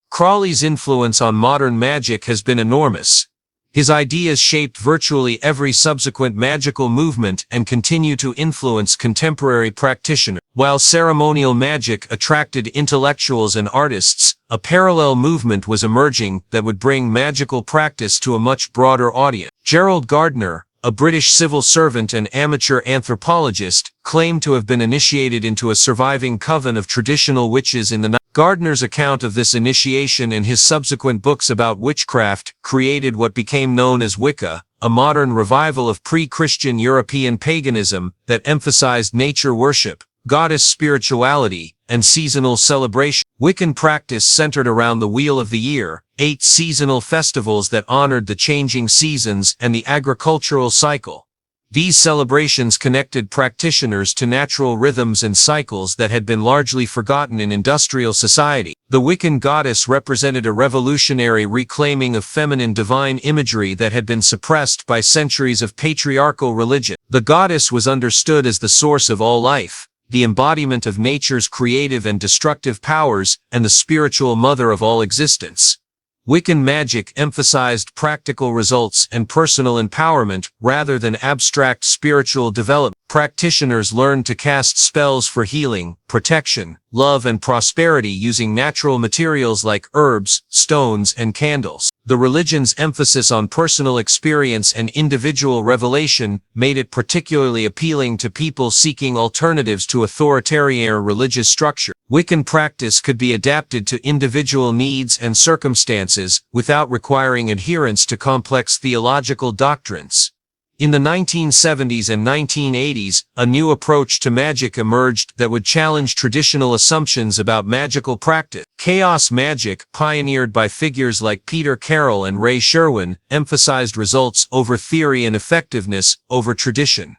Crowley's influence on modern magic has been enormous. His ideas shaped virtually every subsequent magical movement and continue to influence contemporary practitioners. While ceremonial magic attracted intellectuals and artists, a parallel movement was emerging that would bring magical practice to a much broader audience. Gerald Gardner, a British civil servant and amateur anthropologist, claimed to have been initiated into a surviving coven of traditional witches in the night. Gardner's account of this initiation and his subsequent books about witchcraft created what became known as Wicca, a modern revival of pre-Christian European paganism that emphasized nature worship, goddess spirituality, and seasonal celebration. Wiccan practice centered around the Wheel of the Year, 8 seasonal festivals that honored the changing seasons and the agricultural cycle. These celebrations connected practitioners to natural rhythms and cycles that had been largely forgotten in industrial society. The Wiccan goddess represented a revolutionary reclaiming of feminine divine imagery that had been suppressed by centuries of patriarchal religion. The goddess was understood as the source of all life, the embodiment of nature's creative and destructive powers, and the spiritual mother of all existence. Wiccan magic emphasized practical results and personal empowerment rather than abstract spiritual development. Practitioners learned to cast spells for healing, protection, love, and prosperity using natural materials like herbs, stones, and candles. The religion's emphasis on personal experience and individual revelation made it particularly appealing to people seeking alternatives to authoritarian religious structure. Wiccan practice could be adapted to individual needs and circumstances without requiring adherence to complex theological doctrines. In the 1970s and 1980s, a new approach to magic emerged that would challenge traditional assumptions about magical practice. Chaos magic, pioneered by figures like Peter Carroll and Ray Sherwin, emphasized results over theory and effectiveness over tradition.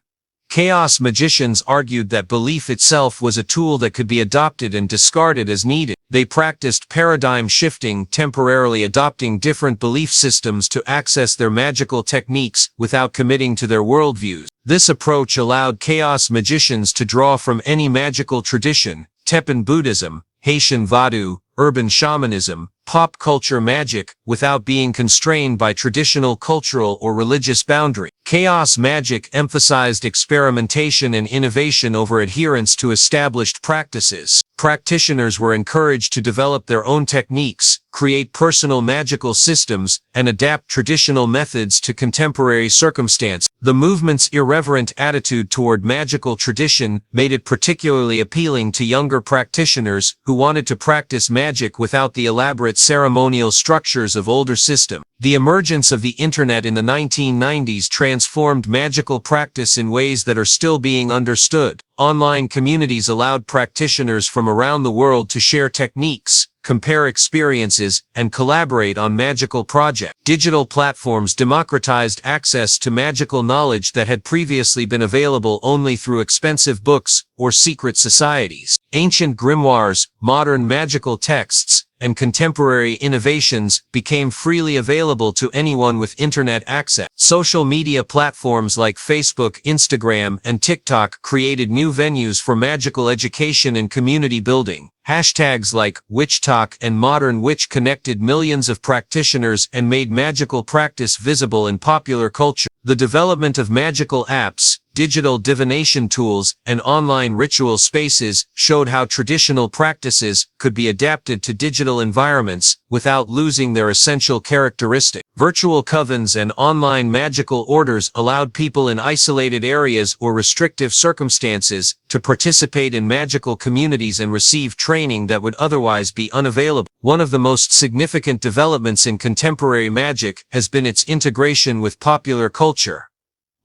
Chaos magicians argued that belief itself was a tool that could be adopted and discarded as needed. They practiced paradigm shifting, temporarily adopting different belief systems to access their magical techniques without committing to their worldviews. This approach allowed chaos magicians to draw from any magical tradition, Tibetan Buddhism, Haitian Vodou, urban shamanism, pop culture magic, without being constrained by traditional cultural or religious boundary. Chaos magic emphasized experimentation and innovation over adherence to established practices. Practitioners were encouraged to develop their own techniques, create personal magical systems, and adapt traditional methods to contemporary circumstances. The movement's irreverent attitude toward magical tradition made it particularly appealing to younger practitioners who wanted to practice magic without the elaborate ceremonial structures of older systems. The emergence of the internet in the 1990s transformed magical practice in ways that are still being understood. Online communities allowed practitioners from around the world to share techniques, compare experiences, and collaborate on magical projects. Digital platforms democratized access to magical knowledge that had previously been available only through expensive books or secret societies. Ancient grimoires, modern magical texts, and contemporary innovations became freely available to anyone with internet access. Social media platforms like Facebook, Instagram, and TikTok created new venues for magical education and community building. Hashtags like WitchTalk and Modern Witch connected millions of practitioners and made magical practice visible in popular culture. The development of magical apps, digital divination tools, and online ritual spaces showed how traditional practices could be adapted to digital environments without losing their essential characteristics. Virtual covens and online magical orders allowed people in isolated areas or restrictive circumstances to participate in magical communities and receive training that would otherwise be unavailable. One of the most significant developments in contemporary magic has been its integration with popular culture.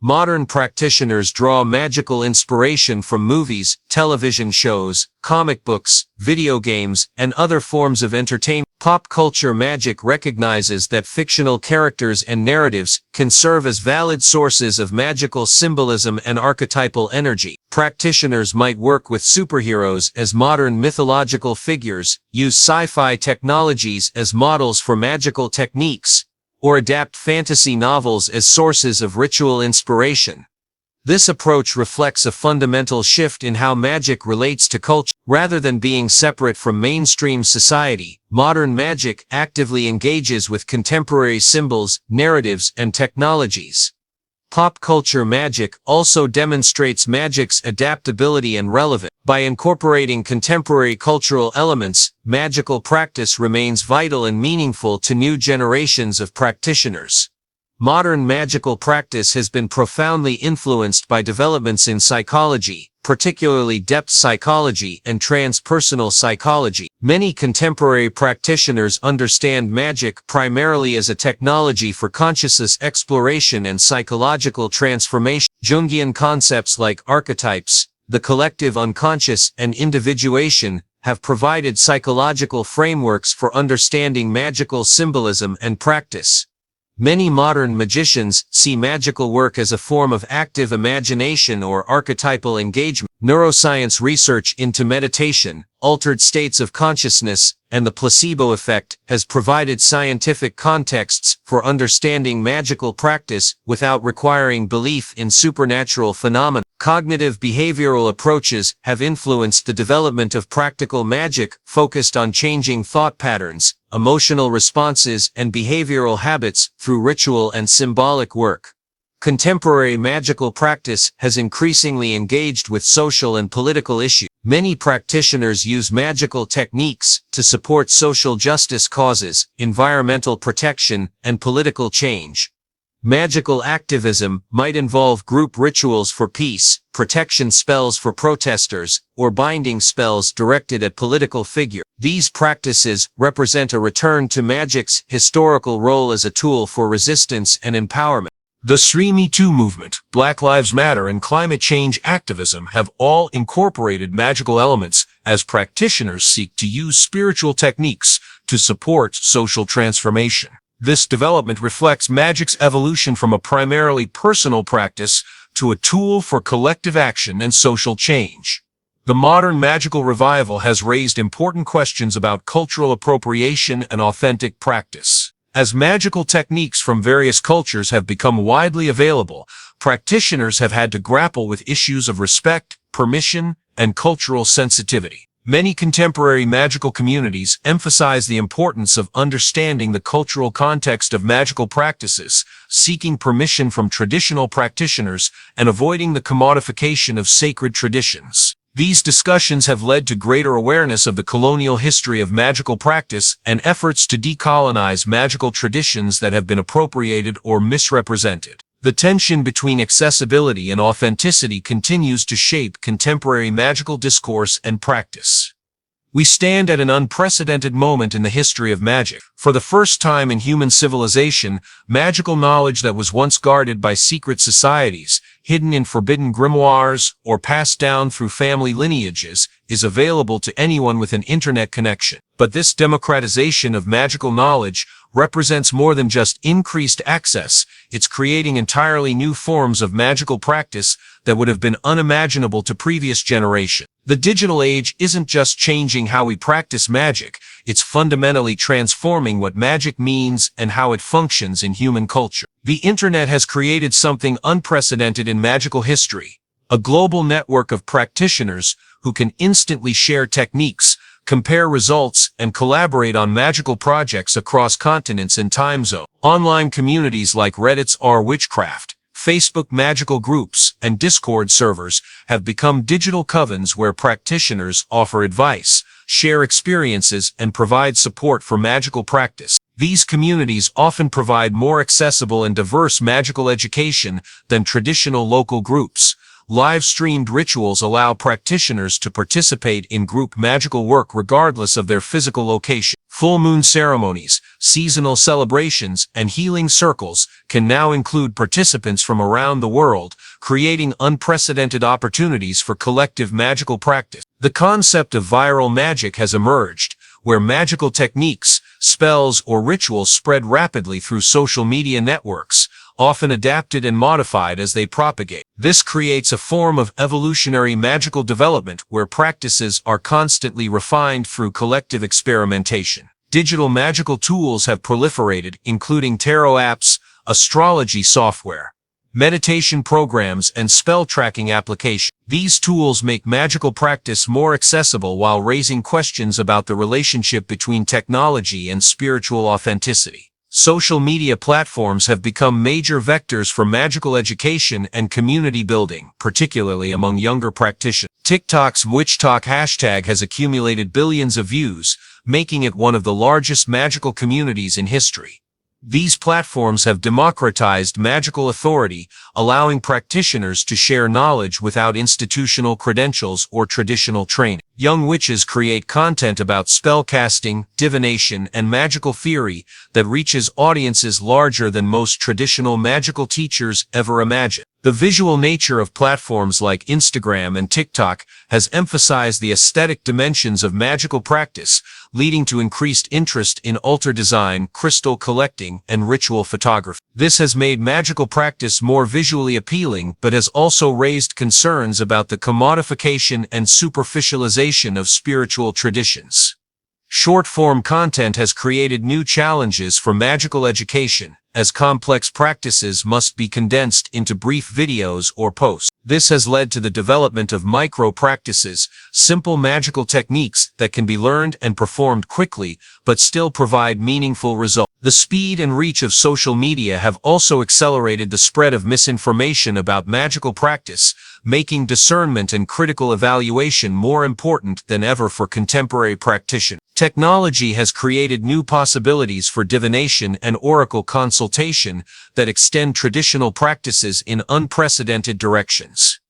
Modern practitioners draw magical inspiration from movies, television shows, comic books, video games, and other forms of entertainment. Pop culture magic recognizes that fictional characters and narratives can serve as valid sources of magical symbolism and archetypal energy. Practitioners might work with superheroes as modern mythological figures, use sci-fi technologies as models for magical techniques, or adapt fantasy novels as sources of ritual inspiration. This approach reflects a fundamental shift in how magic relates to culture. Rather than being separate from mainstream society, modern magic actively engages with contemporary symbols, narratives, and technologies. Pop culture magic also demonstrates magic's adaptability and relevance. By incorporating contemporary cultural elements, magical practice remains vital and meaningful to new generations of practitioners. Modern magical practice has been profoundly influenced by developments in psychology, particularly depth psychology and transpersonal psychology. Many contemporary practitioners understand magic primarily as a technology for consciousness exploration and psychological transformation. Jungian concepts like archetypes, the collective unconscious, and individuation have provided psychological frameworks for understanding magical symbolism and practice. Many modern magicians see magical work as a form of active imagination or archetypal engagement. Neuroscience research into meditation, altered states of consciousness, and the placebo effect has provided scientific contexts for understanding magical practice without requiring belief in supernatural phenomena. Cognitive behavioral approaches have influenced the development of practical magic focused on changing thought patterns, emotional responses, and behavioral habits through ritual and symbolic work. Contemporary magical practice has increasingly engaged with social and political issues. Many practitioners use magical techniques to support social justice causes, environmental protection, and political change. Magical activism might involve group rituals for peace, protection spells for protesters, or binding spells directed at political figures. These practices represent a return to magic's historical role as a tool for resistance and empowerment.
The Me Too movement, Black Lives Matter, and climate change activism have all incorporated magical elements as practitioners seek to use spiritual techniques to support social transformation. This development reflects magic's evolution from a primarily personal practice to a tool for collective action and social change. The modern magical revival has raised important questions about cultural appropriation and authentic practice. As magical techniques from various cultures have become widely available, practitioners have had to grapple with issues of respect, permission, and cultural sensitivity. Many contemporary magical communities emphasize the importance of understanding the cultural context of magical practices, seeking permission from traditional practitioners, and avoiding the commodification of sacred traditions. These discussions have led to greater awareness of the colonial history of magical practice and efforts to decolonize magical traditions that have been appropriated or misrepresented. The tension between accessibility and authenticity continues to shape contemporary magical discourse and practice. We stand at an unprecedented moment in the history of magic. For the first time in human civilization, magical knowledge that was once guarded by secret societies, hidden in forbidden grimoires, or passed down through family lineages, is available to anyone with an internet connection. But this democratization of magical knowledge represents more than just increased access. It's creating entirely new forms of magical practice that would have been unimaginable to previous generations. The digital age isn't just changing how we practice magic, it's fundamentally transforming what magic means and how it functions in human culture. The internet has created something unprecedented in magical history, a global network of practitioners who can instantly share techniques, compare results, and collaborate on magical projects across continents and time zones. Online communities like Reddit's Witchcraft, Facebook magical groups, and Discord servers have become digital covens where practitioners offer advice, share experiences, and provide support for magical practice. These communities often provide more accessible and diverse magical education than traditional local groups. Live-streamed rituals allow practitioners to participate in group magical work regardless of their physical location. Full moon ceremonies, seasonal celebrations, and healing circles can now include participants from around the world, creating unprecedented opportunities for collective magical practice. The concept of viral magic has emerged, where magical techniques, spells, or rituals spread rapidly through social media networks, often adapted and modified as they propagate. This creates a form of evolutionary magical development where practices are constantly refined through collective experimentation. Digital magical tools have proliferated, including tarot apps, astrology software, meditation programs, and spell tracking applications. These tools make magical practice more accessible while raising questions about the relationship between technology and spiritual authenticity. Social media platforms have become major vectors for magical education and community building, particularly among younger practitioners. TikTok's WitchTok hashtag has accumulated billions of views, making it one of the largest magical communities in history. These platforms have democratized magical authority, allowing practitioners to share knowledge without institutional credentials or traditional training. Young witches create content about spellcasting, divination, and magical theory that reaches audiences larger than most traditional magical teachers ever imagined. The visual nature of platforms like Instagram and TikTok has emphasized the aesthetic dimensions of magical practice, leading to increased interest in altar design, crystal collecting, and ritual photography. This has made magical practice more visually appealing, but has also raised concerns about the commodification and superficialization of spiritual traditions. Short-form content has created new challenges for magical education, as complex practices must be condensed into brief videos or posts. This has led to the development of micro-practices, simple magical techniques that can be learned and performed quickly, but still provide meaningful results. The speed and reach of social media have also accelerated the spread of misinformation about magical practice, making discernment and critical evaluation more important than ever for contemporary practitioners. Technology has created new possibilities for divination and oracle consultation that extend traditional practices in unprecedented directions.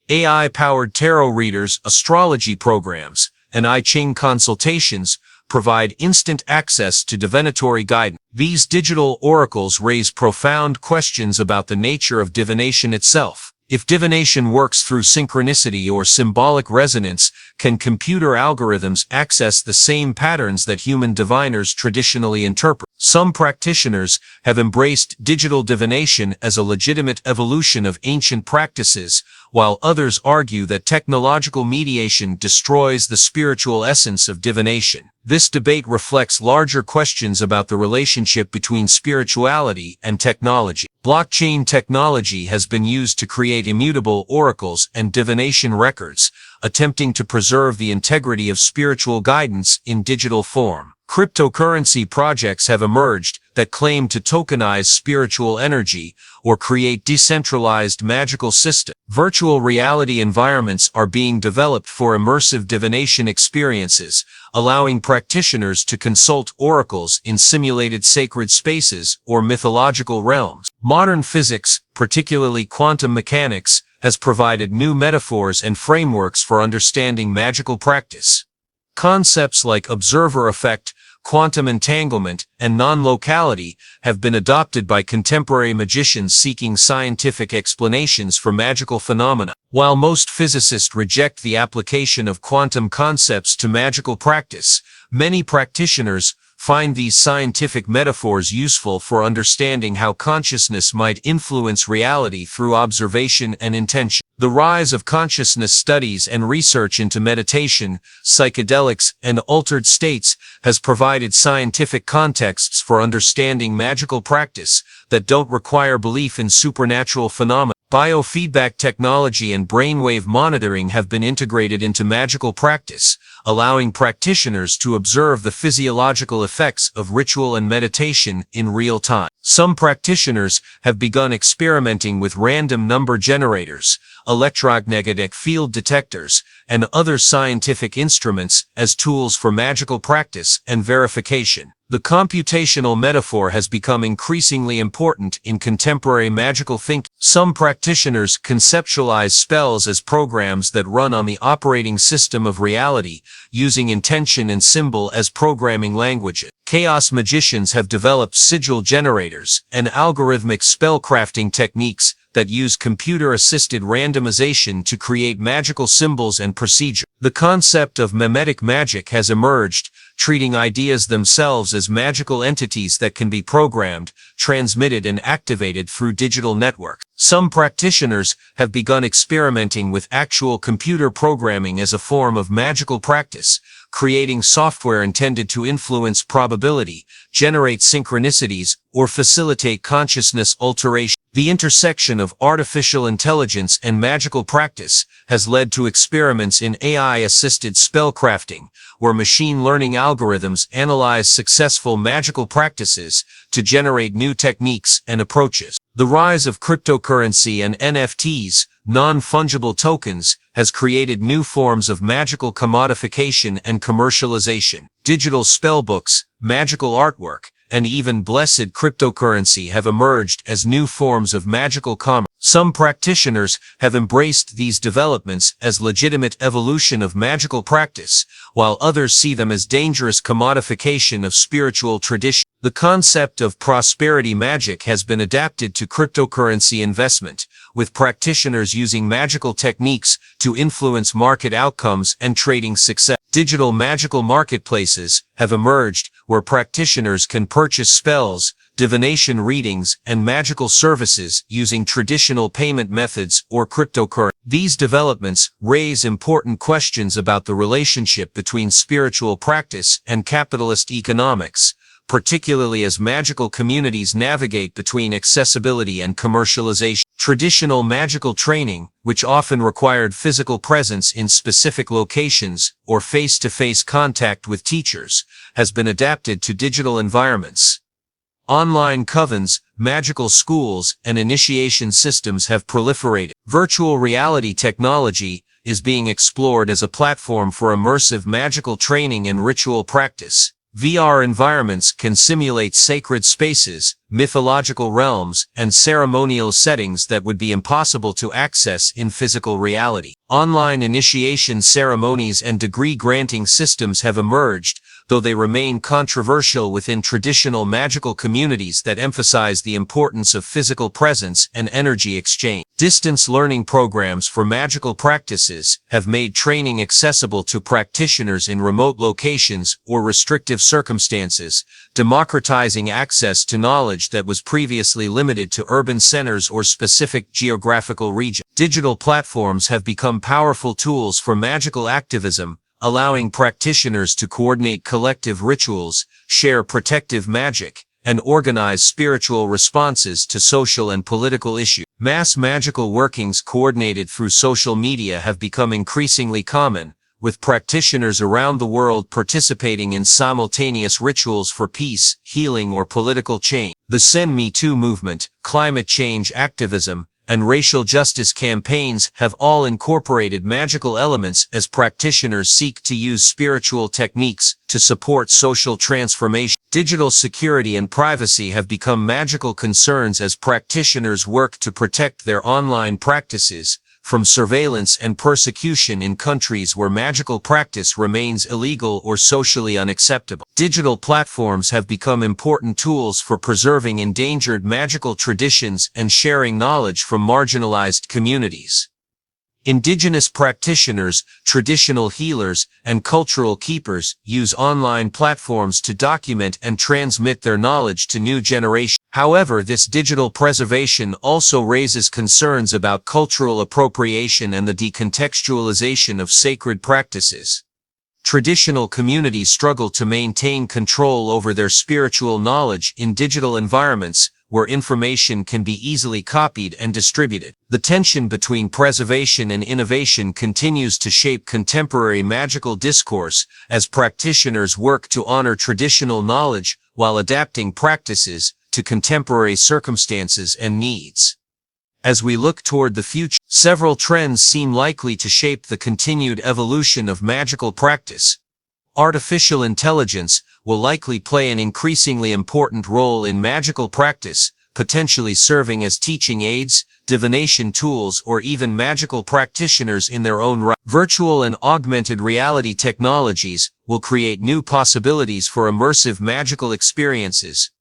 AI-powered tarot readers, astrology programs, and I Ching consultations provide instant access to divinatory guidance. These digital oracles raise profound questions about the nature of divination itself. If divination works through synchronicity or symbolic resonance, can computer algorithms access the same patterns that human diviners traditionally interpret? Some practitioners have embraced digital divination as a legitimate evolution of ancient practices, while others argue that technological mediation destroys the spiritual essence of divination. This debate reflects larger questions about the relationship between spirituality and technology. Blockchain technology has been used to create immutable oracles and divination records, attempting to preserve the integrity of spiritual guidance in digital form. Cryptocurrency projects have emerged that claim to tokenize spiritual energy or create decentralized magical systems. Virtual reality environments are being developed for immersive divination experiences, allowing practitioners to consult oracles in simulated sacred spaces or mythological realms. Modern physics, particularly quantum mechanics, has provided new metaphors and frameworks for understanding magical practice. Concepts like observer effect, quantum entanglement, and non-locality have been adopted by contemporary magicians seeking scientific explanations for magical phenomena. While most physicists reject the application of quantum concepts to magical practice, many practitioners find these scientific metaphors useful for understanding how consciousness might influence reality through observation and intention. The rise of consciousness studies and research into meditation, psychedelics, and altered states has provided scientific contexts for understanding magical practice that don't require belief in supernatural phenomena. Biofeedback technology and brainwave monitoring have been integrated into magical practice, allowing practitioners to observe the physiological effects of ritual and meditation in real time. Some practitioners have begun experimenting with random number generators,
electromagnetic field detectors, and other scientific instruments as tools for magical practice and verification. The computational metaphor has become increasingly important in contemporary magical thinking. Some practitioners conceptualize spells as programs that run on the operating system of reality, using intention and symbol as programming languages. Chaos magicians have developed sigil generators and algorithmic spellcrafting techniques that use computer-assisted randomization to create magical symbols and procedures. The concept of memetic magic has emerged, treating ideas themselves as magical entities that can be programmed, transmitted and activated through digital networks. Some practitioners have begun experimenting with actual computer programming as a form of magical practice, creating software intended to influence probability, generate synchronicities, or facilitate consciousness alteration. The intersection of artificial intelligence and magical practice has led to experiments in AI-assisted spellcrafting, where machine learning algorithms analyze successful magical practices to generate new techniques and approaches. The rise of cryptocurrency and NFTs, non-fungible tokens, has created new forms of magical commodification and commercialization. Digital spellbooks, magical artwork, and even blessed cryptocurrency have emerged as new forms of magical commerce. Some practitioners have embraced these developments as legitimate evolution of magical practice, while others see them as dangerous commodification of spiritual tradition. The concept of prosperity magic has been adapted to cryptocurrency investment, with practitioners using magical techniques to influence market outcomes and trading success. Digital magical marketplaces have emerged where practitioners can purchase spells, divination readings, and magical services using traditional payment methods or cryptocurrency. These developments raise important questions about the relationship between spiritual practice and capitalist economics, particularly as magical communities navigate between accessibility and commercialization. Traditional magical training, which often required physical presence in specific locations or face-to-face contact with teachers, has been adapted to digital environments. Online covens, magical schools, and initiation systems have proliferated. Virtual reality technology is being explored as a platform for immersive magical training and ritual practice. VR environments can simulate sacred spaces, mythological realms, and ceremonial settings that would be impossible to access in physical reality. Online initiation ceremonies and degree-granting systems have emerged, though they remain controversial within traditional magical communities that emphasize the importance of physical presence and energy exchange. Distance learning programs for magical practices have made training accessible to practitioners in remote locations or restrictive circumstances, democratizing access to knowledge that was previously limited to urban centers or specific geographical regions. Digital platforms have become powerful tools for magical activism, allowing practitioners to coordinate collective rituals, share protective magic, and organize spiritual responses to social and political issues. Mass magical workings coordinated through social media have become increasingly common, with practitioners around the world participating in simultaneous rituals for peace, healing, or political change. The Send Me Too movement, climate change activism, and racial justice campaigns have all incorporated magical elements as practitioners seek to use spiritual techniques to support social transformation. Digital security and privacy have become magical concerns as practitioners work to protect their online practices from surveillance and persecution in countries where magical practice remains illegal or socially unacceptable. Digital platforms have become important tools for preserving endangered magical traditions and sharing knowledge from marginalized communities. Indigenous practitioners, traditional healers, and cultural keepers use online platforms to document and transmit their knowledge to new generations. However, this digital preservation also raises concerns about cultural appropriation and the decontextualization of sacred practices. Traditional communities struggle to maintain control over their spiritual knowledge in digital environments, where information can be easily copied and distributed. The tension between preservation and innovation continues to shape contemporary magical discourse as practitioners work to honor traditional knowledge while adapting practices to contemporary circumstances and needs. As we look toward the future, several trends seem likely to shape the continued evolution of magical practice. Artificial intelligence will likely play an increasingly important role in magical practice, potentially serving as teaching aids, divination tools, or even magical practitioners in their own right. Virtual and augmented reality technologies will create new possibilities for immersive magical experiences,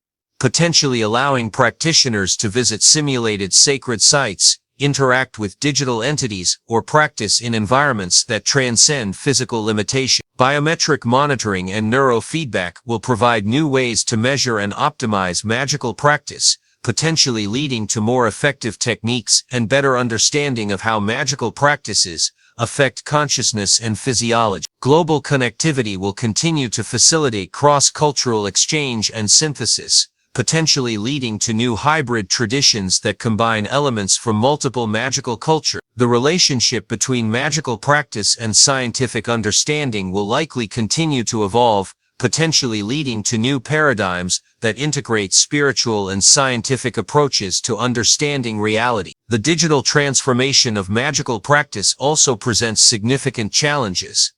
potentially allowing practitioners to visit simulated sacred sites, interact with digital entities, or practice in environments that transcend physical limitation. Biometric monitoring and neurofeedback will provide new ways to measure and optimize magical practice, potentially leading to more effective techniques and better understanding of how magical practices affect consciousness and physiology. Global connectivity will continue to facilitate cross-cultural exchange and synthesis, potentially leading to new hybrid traditions that combine elements from multiple magical cultures. The relationship between magical practice and scientific understanding will likely continue to evolve, potentially leading to new paradigms that integrate spiritual and scientific approaches to understanding reality. The digital transformation of magical practice also presents significant challenges.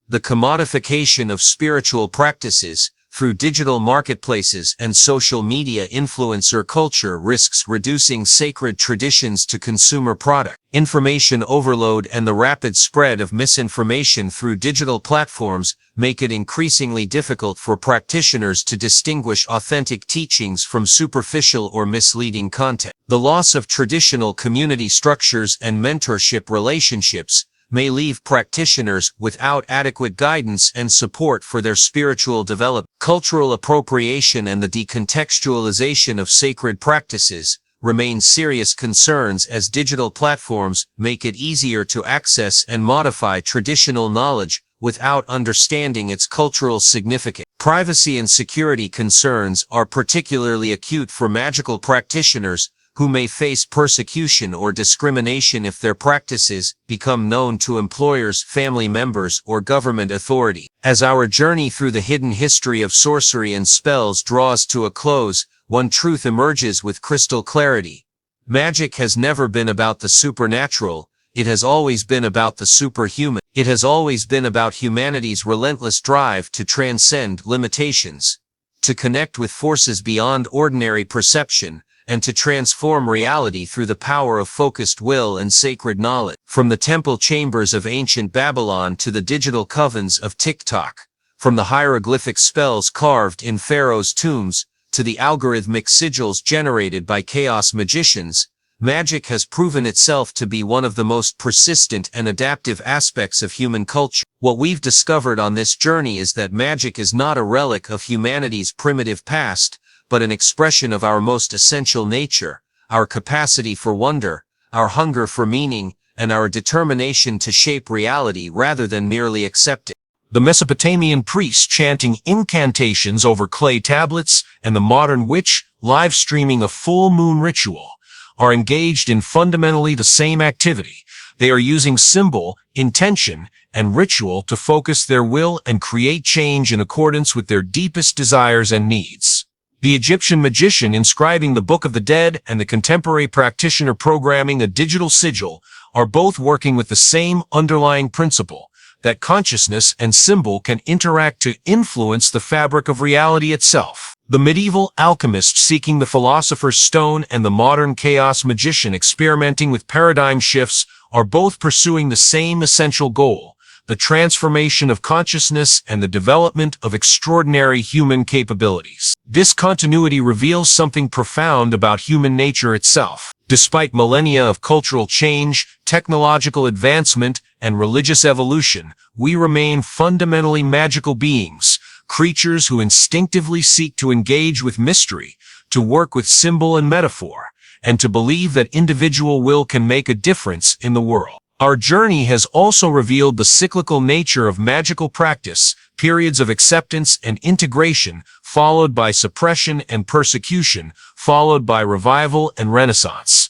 The commodification of spiritual practices through digital marketplaces and social media influencer culture risks reducing sacred traditions to consumer products. Information overload and the rapid spread of misinformation through digital platforms make it increasingly difficult for practitioners to distinguish authentic teachings from superficial or misleading content. The loss of traditional community structures and mentorship relationships may leave practitioners without adequate guidance and support for their spiritual development. Cultural appropriation and the decontextualization of sacred practices remain serious concerns as digital platforms make it easier to access and modify traditional knowledge without understanding its cultural significance. Privacy and security concerns are particularly acute for magical practitioners who may face persecution or discrimination if their practices become known to employers, family members, or government authority. As our journey through the hidden history of sorcery and spells draws to a close, one truth emerges with crystal clarity. Magic has never been about the supernatural, it has always been about the superhuman. It has always been about humanity's relentless drive to transcend limitations, to connect with forces beyond ordinary perception, and to transform reality through the power of focused will and sacred knowledge. From the temple chambers of ancient Babylon to the digital covens of TikTok, from the hieroglyphic spells carved in pharaohs' tombs to the algorithmic sigils generated by chaos magicians, magic has proven itself to be one of the most persistent and adaptive aspects of human culture. What we've discovered on this journey is that magic is not a relic of humanity's primitive past, but an expression of our most essential nature, our capacity for wonder, our hunger for meaning, and our determination to shape reality rather than merely accept it.
The Mesopotamian priests chanting incantations over clay tablets and the modern witch live streaming a full moon ritual are engaged in fundamentally the same activity. They are using symbol, intention, and ritual to focus their will and create change in accordance with their deepest desires and needs. The Egyptian magician inscribing the Book of the Dead and the contemporary practitioner programming a digital sigil are both working with the same underlying principle, that consciousness and symbol can interact to influence the fabric of reality itself. The medieval alchemist seeking the philosopher's stone and the modern chaos magician experimenting with paradigm shifts are both pursuing the same essential goal, the transformation of consciousness and the development of extraordinary human capabilities. This continuity reveals something profound about human nature itself. Despite millennia of cultural change, technological advancement, and religious evolution, we remain fundamentally magical beings, creatures who instinctively seek to engage with mystery, to work with symbol and metaphor, and to believe that individual will can make a difference in the world. Our journey has also revealed the cyclical nature of magical practice, periods of acceptance and integration, followed by suppression and persecution, followed by revival and renaissance.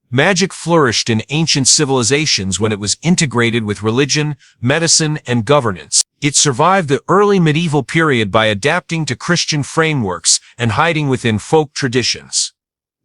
Magic flourished in ancient civilizations when it was integrated with religion, medicine, and governance. It survived the early medieval period by adapting to Christian frameworks and hiding within folk traditions.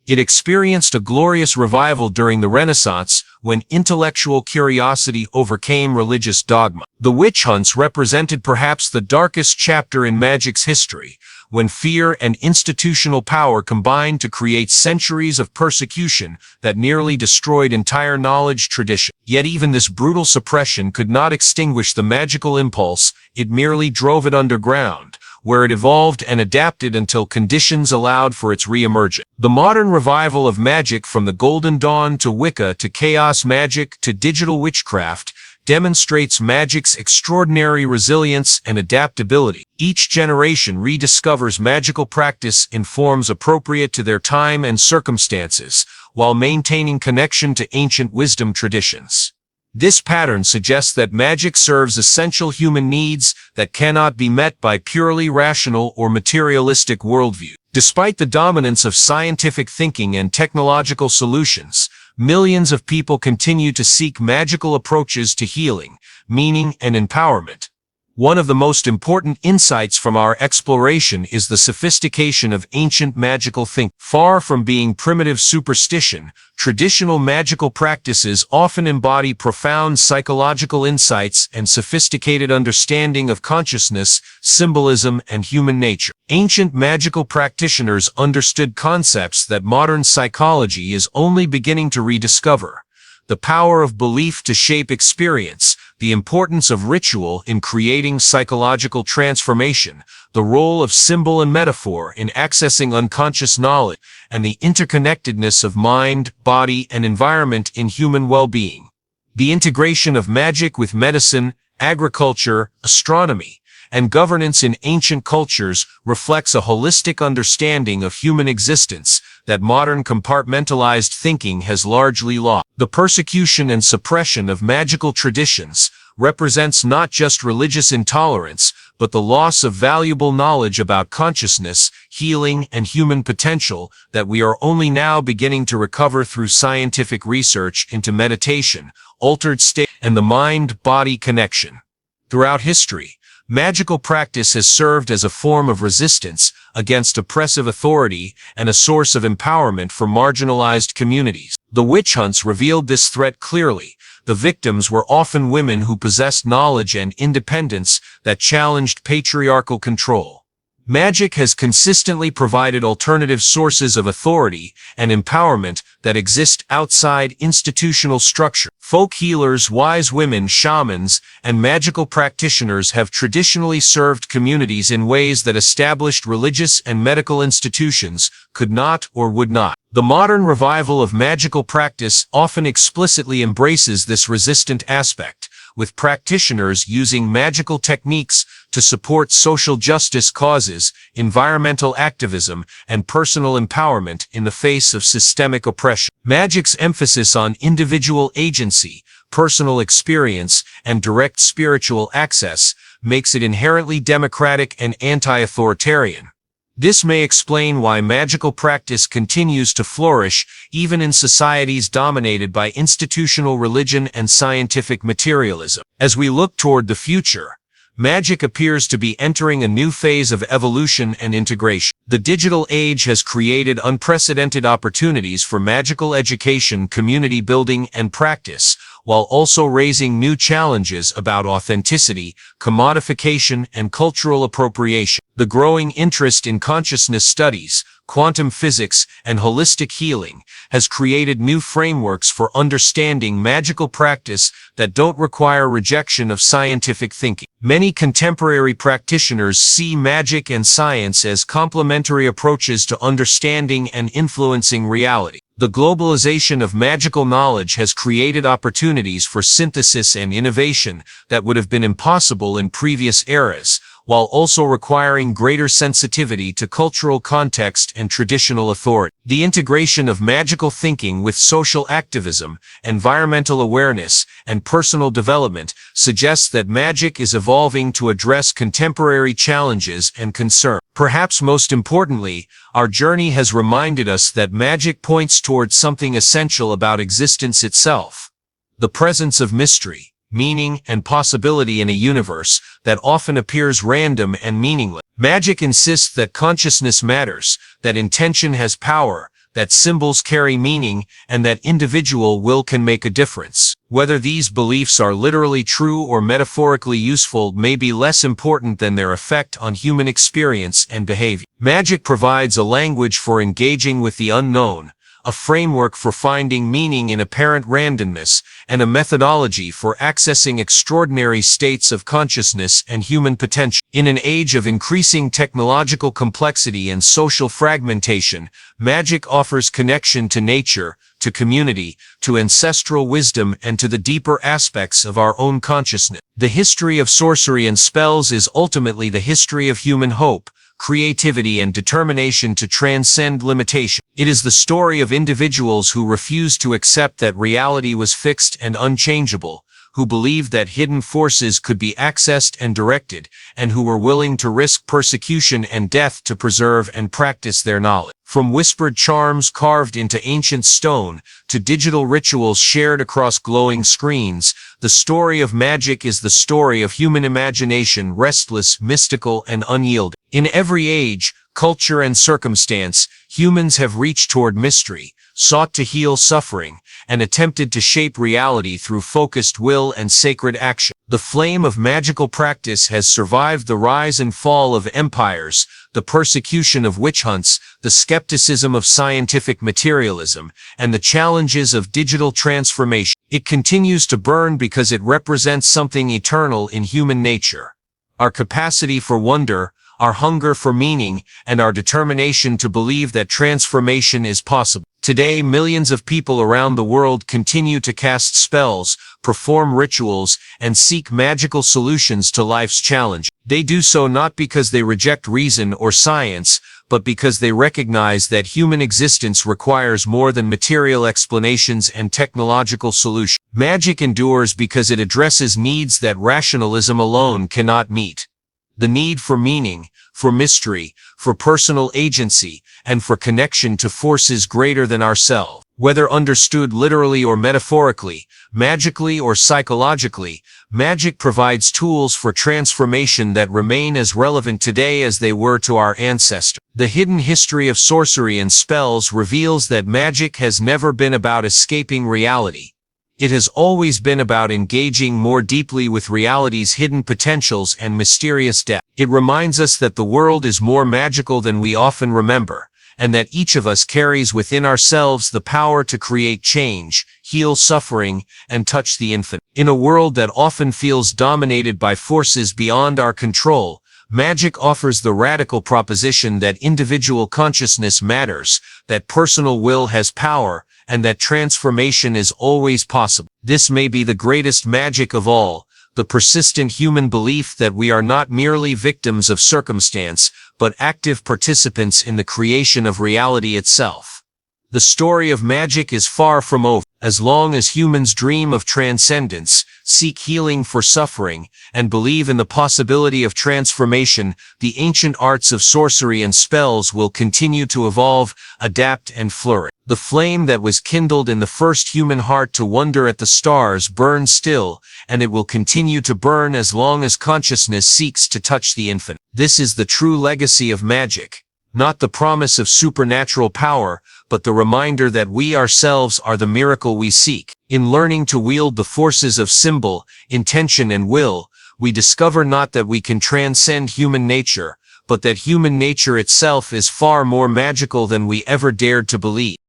It experienced a glorious revival during the Renaissance when intellectual curiosity overcame religious dogma. The witch hunts represented perhaps the darkest chapter in magic's history, when fear and institutional power combined to create centuries of persecution that nearly destroyed entire knowledge tradition. Yet even this brutal suppression could not extinguish the magical impulse, it merely drove it underground, where it evolved and adapted until conditions allowed for its re-emergence. The modern revival of magic, from the Golden Dawn to Wicca to chaos magic to digital witchcraft, demonstrates magic's extraordinary resilience and adaptability. Each generation rediscovers magical practice in forms appropriate to their time and circumstances, while maintaining connection to ancient wisdom traditions. This pattern suggests that magic serves essential human needs that cannot be met by purely rational or materialistic worldview. Despite the dominance of scientific thinking and technological solutions, millions of people continue to seek magical approaches to healing, meaning, and empowerment. One of the most important insights from our exploration is the sophistication of ancient magical thinking. Far from being primitive superstition, traditional magical practices often embody profound psychological insights and sophisticated understanding of consciousness, symbolism, and human nature. Ancient magical practitioners understood concepts that modern psychology is only beginning to rediscover: the power of belief to shape experience, the importance of ritual in creating psychological transformation, the role of symbol and metaphor in accessing unconscious knowledge, and the interconnectedness of mind, body, and environment in human well-being. The integration of magic with medicine, agriculture, astronomy, and governance in ancient cultures reflects a holistic understanding of human existence that modern compartmentalized thinking has largely lost. The persecution and suppression of magical traditions represents not just religious intolerance, but the loss of valuable knowledge about consciousness, healing, and human potential that we are only now beginning to recover through scientific research into meditation, altered state, and the mind-body connection. Throughout history, magical practice has served as a form of resistance against oppressive authority and a source of empowerment for marginalized communities. The witch hunts revealed this threat clearly. The victims were often women who possessed knowledge and independence that challenged patriarchal control. Magic has consistently provided alternative sources of authority and empowerment that exist outside institutional structure. Folk healers, wise women, shamans, and magical practitioners have traditionally served communities in ways that established religious and medical institutions could not or would not. The modern revival of magical practice often explicitly embraces this resistant aspect, with practitioners using magical techniques to support social justice causes, environmental activism, and personal empowerment in the face of systemic oppression. Magic's emphasis on individual agency, personal experience, and direct spiritual access makes it inherently democratic and anti-authoritarian. This may explain why magical practice continues to flourish even in societies dominated by institutional religion and scientific materialism. As we look toward the future, magic appears to be entering a new phase of evolution and integration. The digital age has created unprecedented opportunities for magical education, community building, and practice, while also raising new challenges about authenticity, commodification, and cultural appropriation. The growing interest in consciousness studies, quantum physics, and holistic healing has created new frameworks for understanding magical practice that don't require rejection of scientific thinking. Many contemporary practitioners see magic and science as complementary approaches to understanding and influencing reality. The globalization of magical knowledge has created opportunities for synthesis and innovation that would have been impossible in previous eras, while also requiring greater sensitivity to cultural context and traditional authority. The integration of magical thinking with social activism, environmental awareness, and personal development suggests that magic is evolving to address contemporary challenges and concerns. Perhaps most importantly, our journey has reminded us that magic points towards something essential about existence itself: the presence of mystery, meaning, and possibility in a universe that often appears random and meaningless. Magic insists that consciousness matters, that intention has power,
that symbols carry meaning, and that individual will can make a difference. Whether these beliefs are literally true or metaphorically useful may be less important than their effect on human experience and behavior. Magic provides a language for engaging with the unknown, a framework for finding meaning in apparent randomness, and a methodology for accessing extraordinary states of consciousness and human potential. In an age of increasing technological complexity and social fragmentation, magic offers connection to nature, to community, to ancestral wisdom, and to the deeper aspects of our own consciousness. The history of sorcery and spells is ultimately the history of human hope, creativity, and determination to transcend limitation. It is the story of individuals who refused to accept that reality was fixed and unchangeable, who believed that hidden forces could be accessed and directed, and who were willing to risk persecution and death to preserve and practice their knowledge. From whispered charms carved into ancient stone, to digital rituals shared across glowing screens, the story of magic is the story of human imagination, restless, mystical, and unyielding. In every age, culture, and circumstance, humans have reached toward mystery, sought to heal suffering, and attempted to shape reality through focused will and sacred action. The flame of magical practice has survived the rise and fall of empires, the persecution of witch hunts, the skepticism of scientific materialism, and the challenges of digital transformation. It continues to burn because it represents something eternal in human nature: our capacity for wonder, our hunger for meaning, and our determination to believe that transformation is possible. Today, millions of people around the world continue to cast spells, perform rituals, and seek magical solutions to life's challenges. They do so not because they reject reason or science, but because they recognize that human existence requires more than material explanations and technological solutions. Magic endures because it addresses needs that rationalism alone cannot meet: the need for meaning, for mystery, for personal agency, and for connection to forces greater than ourselves. Whether understood literally or metaphorically, magically or psychologically, magic provides tools for transformation that remain as relevant today as they were to our ancestors. The hidden history of sorcery and spells reveals that magic has never been about escaping reality. It has always been about engaging more deeply with reality's hidden potentials and mysterious depth. It reminds us that the world is more magical than we often remember, and that each of us carries within ourselves the power to create change, heal suffering, and touch the infinite. In a world that often feels dominated by forces beyond our control, magic offers the radical proposition that individual consciousness matters, that personal will has power, and that transformation is always possible. This may be the greatest magic of all, the persistent human belief that we are not merely victims of circumstance, but active participants in the creation of reality itself. The story of magic is far from over. As long as humans dream of transcendence, seek healing for suffering, and believe in the possibility of transformation, the ancient arts of sorcery and spells will continue to evolve, adapt, and flourish. The flame that was kindled in the first human heart to wonder at the stars burns still, and it will continue to burn as long as consciousness seeks to touch the infinite. This is the true legacy of magic, not the promise of supernatural power, but the reminder that we ourselves are the miracle we seek. In learning to wield the forces of symbol, intention, and will, we discover not that we can transcend human nature, but that human nature itself is far more magical than we ever dared to believe.